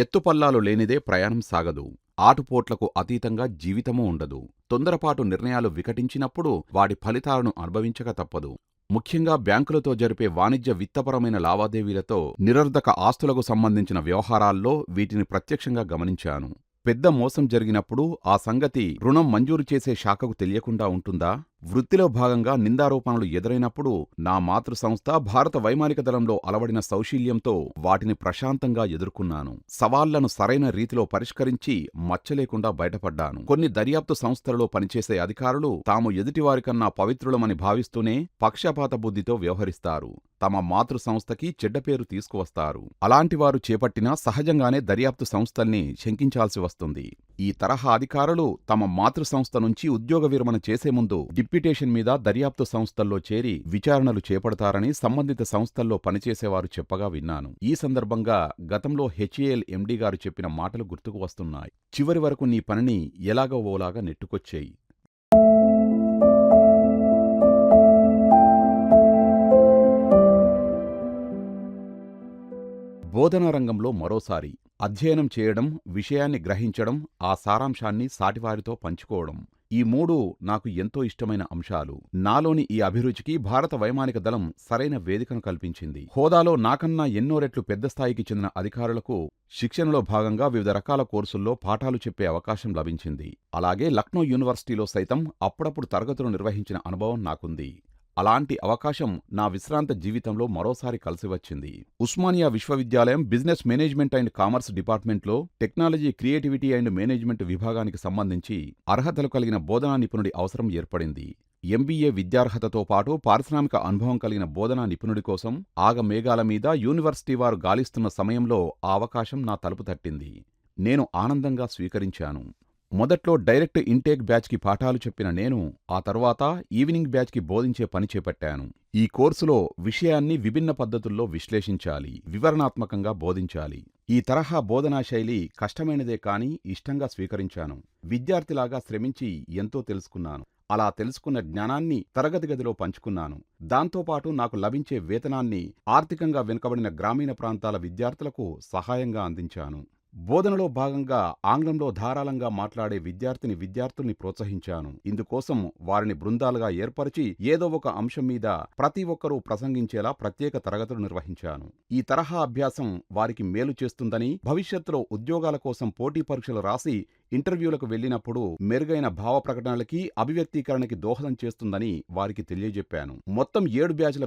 ఎత్తుపల్లాలు లేనిదే ప్రయాణం సాగదు. ఆటుపోట్లకు అతీతంగా జీవితమూ ఉండదు. తొందరపాటు నిర్ణయాలు వికటించినప్పుడు వాటి ఫలితాలను అనుభవించక తప్పదు. ముఖ్యంగా బ్యాంకులతో జరిపే వాణిజ్య, విత్తపరమైన లావాదేవీలతో, నిరర్ధక ఆస్తులకు సంబంధించిన వ్యవహారాల్లో వీటిని ప్రత్యక్షంగా గమనించాను. పెద్ద మోసం జరిగినప్పుడు ఆ సంగతి రుణం మంజూరు చేసే శాఖకు తెలియకుండా ఉంటుందా? వృత్తిలో భాగంగా నిందారోపణలు ఎదురైనప్పుడు నా మాతృ సంస్థ భారత వైమానిక దళంలో అలవడిన సౌశీల్యంతో వాటిని ప్రశాంతంగా ఎదుర్కొన్నాను. సవాళ్లను సరైన రీతిలో పరిష్కరించి మచ్చలేకుండా బయటపడ్డాను. కొన్ని దర్యాప్తు సంస్థలలో పనిచేసే అధికారులు తాము ఎదుటివారికన్నా పవిత్రులమని భావిస్తూనే పక్షపాత బుద్ధితో వ్యవహరిస్తారు. తమ మాతృ సంస్థకి చెడ్డపేరు తీసుకువస్తారు. అలాంటివారు చేపట్టినా సహజంగానే దర్యాప్తు సంస్థల్ని శంకించాల్సి వస్తుంది. ఈ తరహా అధికారులు తమ మాతృ సంస్థ నుంచి ఉద్యోగ విరమణ చేసే ముందు డిప్యుటేషన్ మీద దర్యాప్తు సంస్థల్లో చేరి విచారణలు చేపడతారని సంబంధిత సంస్థల్లో పనిచేసేవారు చెప్పగా విన్నాను. ఈ సందర్భంగా గతంలో హెచ్ఏఎల్ ఎండీ గారు చెప్పిన మాటలు గుర్తుకు వస్తున్నాయి. చివరి వరకు నీ పనిని ఎలాగో ఓలాగా నెట్టుకొచ్చేయి. బోధనా రంగంలో మరోసారి అధ్యయనం చేయడం, విషయాన్ని గ్రహించడం, ఆ సారాంశాన్ని సాటివారితో పంచుకోవడం, ఈ మూడు నాకు ఎంతో ఇష్టమైన అంశాలు. నాలోని ఈ అభిరుచికి భారత వైమానిక దళం సరైన వేదికను కల్పించింది. హోదాలో నాకన్నా ఎన్నో రెట్లు పెద్ద స్థాయికి చెందిన అధికారులకు శిక్షణలో భాగంగా వివిధ రకాల కోర్సుల్లో పాఠాలు చెప్పే అవకాశం లభించింది. అలాగే లక్నో యూనివర్సిటీలో సైతం అప్పుడప్పుడు తరగతులు నిర్వహించిన అనుభవం నాకుంది. అలాంటి అవకాశం నా విశ్రాంత జీవితంలో మరోసారి కలిసివచ్చింది. ఉస్మానియా విశ్వవిద్యాలయం బిజినెస్ మేనేజ్మెంట్ అండ్ కామర్స్ డిపార్ట్మెంట్లో టెక్నాలజీ, క్రియేటివిటీ అండ్ మేనేజ్మెంట్ విభాగానికి సంబంధించి అర్హతలు కలిగిన బోధనా నిపుణుడి అవసరం ఏర్పడింది. ఎంబీఏ విద్యార్హతతో పాటు పారిశ్రామిక అనుభవం కలిగిన బోధనా నిపుణుడి కోసం ఆగమేఘాల మీద యూనివర్సిటీ వారు గాలిస్తున్న సమయంలో ఆ అవకాశం నా తలుపు తట్టింది. నేను ఆనందంగా స్వీకరించాను. మొదట్లో డైరెక్ట్ ఇంటేక్ బ్యాచ్కి పాఠాలు చెప్పిన నేను ఆ తర్వాత ఈవినింగ్ బ్యాచ్కి బోధించే పని చేపట్టాను. ఈ కోర్సులో విషయాన్ని విభిన్న పద్ధతుల్లో విశ్లేషించాలి, వివరణాత్మకంగా బోధించాలి. ఈ తరహా బోధనా శైలి కష్టమైనదే కానీ ఇష్టంగా స్వీకరించాను. విద్యార్థిలాగా శ్రమించి ఎంతో తెలుసుకున్నాను. అలా తెలుసుకున్న జ్ఞానాన్ని తరగతి గదిలో పంచుకున్నాను. దాంతోపాటు నాకు లభించే వేతనాన్ని ఆర్థికంగా వెనుకబడిన గ్రామీణ ప్రాంతాల విద్యార్థులకు సహాయంగా అందించాను. బోధనలో భాగంగా ఆంగ్లంలో ధారాళంగా మాట్లాడే విద్యార్థుల్ని ప్రోత్సహించాను. ఇందుకోసం వారిని బృందాలుగా ఏర్పరిచి ఏదో ఒక అంశం మీద ప్రతి ఒక్కరూ ప్రసంగించేలా ప్రత్యేక తరగతులు నిర్వహించాను. ఈ తరహా అభ్యాసం వారికి మేలు చేస్తుందని, భవిష్యత్తులో ఉద్యోగాల కోసం పోటీ పరీక్షలు రాసి ఇంటర్వ్యూలకు వెళ్లినప్పుడు మెరుగైన భావ ప్రకటనలకి, అభివ్యక్తీకరణకి దోహదం చేస్తుందని వారికి తెలియజెప్పాను. మొత్తం 7 బ్యాచ్ల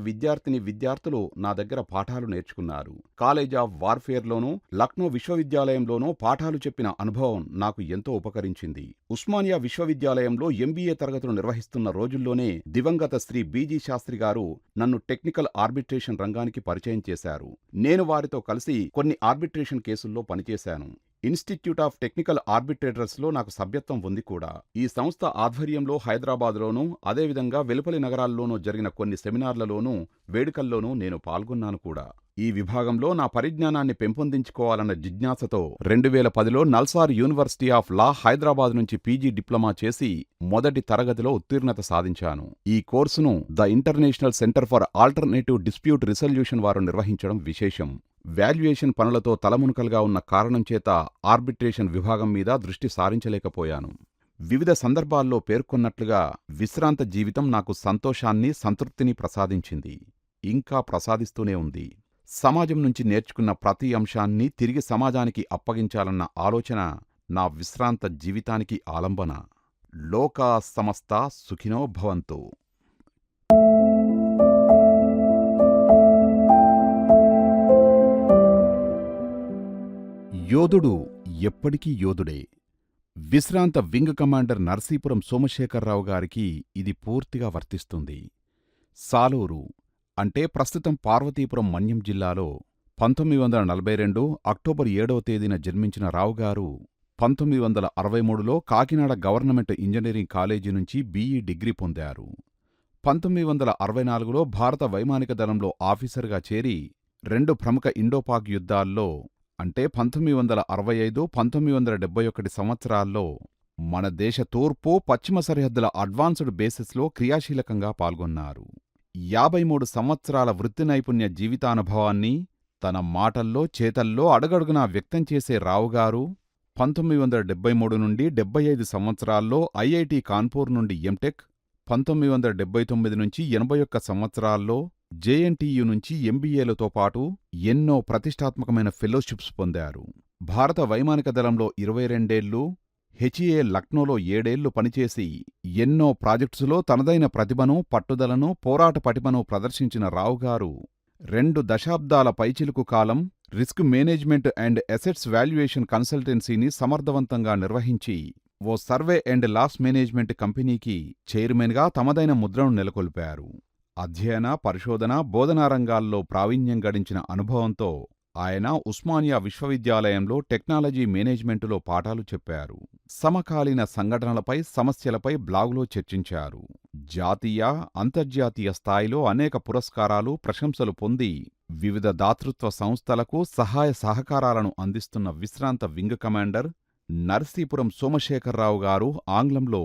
విద్యార్థులు నా దగ్గర పాఠాలు నేర్చుకున్నారు. కాలేజ్ ఆఫ్ వార్ఫేర్లోనూ, లక్నో విశ్వవిద్యాలయంలోనూ పాఠాలు చెప్పిన అనుభవం నాకు ఎంతో ఉపకరించింది. ఉస్మానియా విశ్వవిద్యాలయంలో ఎంబీఏ తరగతులు నిర్వహిస్తున్న రోజుల్లోనే దివంగత శ్రీ బీజీ శాస్త్రి గారు నన్ను టెక్నికల్ ఆర్బిట్రేషన్ రంగానికి పరిచయం చేశారు. నేను వారితో కలిసి కొన్ని ఆర్బిట్రేషన్ కేసుల్లో పనిచేశాను. ఇన్స్టిట్యూట్ ఆఫ్ టెక్నికల్ ఆర్బిట్రేటర్స్లో నాకు సభ్యత్వం ఉంది కూడా. ఈ సంస్థ ఆధ్వర్యంలో హైదరాబాద్లోనూ, అదేవిధంగా వెలుపలి నగరాల్లోనూ జరిగిన కొన్ని సెమినార్లలోనూ, వేడుకల్లోనూ నేను పాల్గొన్నాను కూడా. ఈ విభాగంలో నా పరిజ్ఞానాన్ని పెంపొందించుకోవాలన్న జిజ్ఞాసతో 2010లో NALSAR university of law Hyderabad నుంచి పీజీ డిప్లొమా చేసి మొదటి తరగతిలో ఉత్తీర్ణత సాధించాను. ఈ కోర్సును the international centre for alternative dispute resolution వారు నిర్వహించడం విశేషం. వాల్యుయేషన్ పనులతో తలమునకలుగా ఉన్న కారణం చేత ఆర్బిట్రేషన్ విభాగం మీద దృష్టి సారించలేకపోయాను. వివిధ సందర్భాల్లో పేర్కొన్నట్లుగా విశ్రాంత జీవితం నాకు సంతోషాన్ని, సంతృప్తిని ప్రసాదించింది. ఇంకా ప్రసాదిస్తూనే ఉంది. సమాజం నుంచి నేర్చుకున్న ప్రతి అంశాన్ని తిరిగి సమాజానికి అప్పగించాలన్న ఆలోచన నా విశ్రాంత జీవితానికి ఆలంబన. లోకా సమస్తా సుఖినో భవంతు. యోధుడు ఎప్పటికీ యోధుడే. విశ్రాంత వింగ్ కమాండర్ నర్సీపురం సోమశేఖరరావు గారికి ఇది పూర్తిగా వర్తిస్తుంది. సాలూరు అంటే ప్రస్తుతం పార్వతీపురం మన్యం జిల్లాలో 1942 అక్టోబర్ 7వ తేదీన జన్మించిన రావుగారు 1963లో కాకినాడ గవర్నమెంట్ ఇంజనీరింగ్ కాలేజీ నుంచి బీఈ డిగ్రీ పొందారు. 1964లో భారత వైమానిక దళంలో ఆఫీసర్గా చేరి 2 ప్రముఖ ఇండోపాక్ యుద్ధాల్లో అంటే 1965, 1971 సంవత్సరాల్లో మన దేశ తూర్పు, పశ్చిమ సరిహద్దుల అడ్వాన్స్డ్ బేసెస్లో క్రియాశీలకంగా పాల్గొన్నారు. 53 సంవత్సరాల వృత్తి నైపుణ్య జీవితానుభవాన్ని తన మాటల్లో, చేతల్లో అడుగడుగునా వ్యక్తం చేసే రావుగారు 1973 నుండి 75 సంవత్సరాల్లో ఐఐటి కాన్పూర్ నుండి ఎంటెక్, 1979 నుంచి 81 సంవత్సరాల్లో జేఎన్టీయు నుంచి ఎంబీఏలతో పాటు ఎన్నో ప్రతిష్టాత్మకమైన ఫెలోషిప్స్ పొందారు. భారత వైమానిక దళంలో 22 ఏళ్లు, హెచ్ఏ లక్నోలో 7 ఏళ్లు పనిచేసి ఎన్నో ప్రాజెక్ట్సులో తనదైన ప్రతిభను, పట్టుదలను, పోరాట పటిమను ప్రదర్శించిన రావుగారు 2 దశాబ్దాల పైచిలుకు కాలం risk management and assets valuation కన్సల్టెన్సీని సమర్థవంతంగా నిర్వహించి ఓ సర్వే అండ్ లాస్ మేనేజ్మెంట్ కంపెనీకి చైర్మన్గా తమదైన ముద్రను నెలకొల్పారు. అధ్యయన, పరిశోధన, బోధనా రంగాల్లో ప్రావీణ్యం గడించిన అనుభవంతో ఆయన ఉస్మానియా విశ్వవిద్యాలయంలో టెక్నాలజీ మేనేజ్మెంటులో పాఠాలు చెప్పారు. సమకాలీన సంఘటనలపై, సమస్యలపై బ్లాగులో చర్చించారు. జాతీయ, అంతర్జాతీయ స్థాయిలో అనేక పురస్కారాలు, ప్రశంసలు పొంది వివిధ దాతృత్వ సంస్థలకు సహాయ సహకారాలను అందిస్తున్న విశ్రాంత వింగ్ కమాండర్ నర్సీపురం సోమశేఖరరావు గారు ఆంగ్లంలో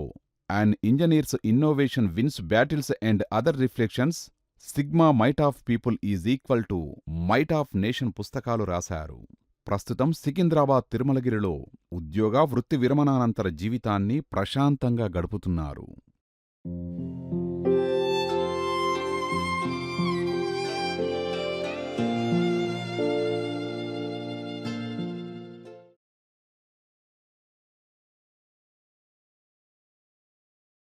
and engineers innovation wins battles and other reflections, sigma might of people is equal to might of nation పుస్తకాలు రాశారు. ప్రస్తుతం సికింద్రాబాద్ తిరుమలగిరిలో ఉద్యోగ, వృత్తి విరమణానంతర జీవితాన్ని ప్రశాంతంగా గడుపుతున్నారు.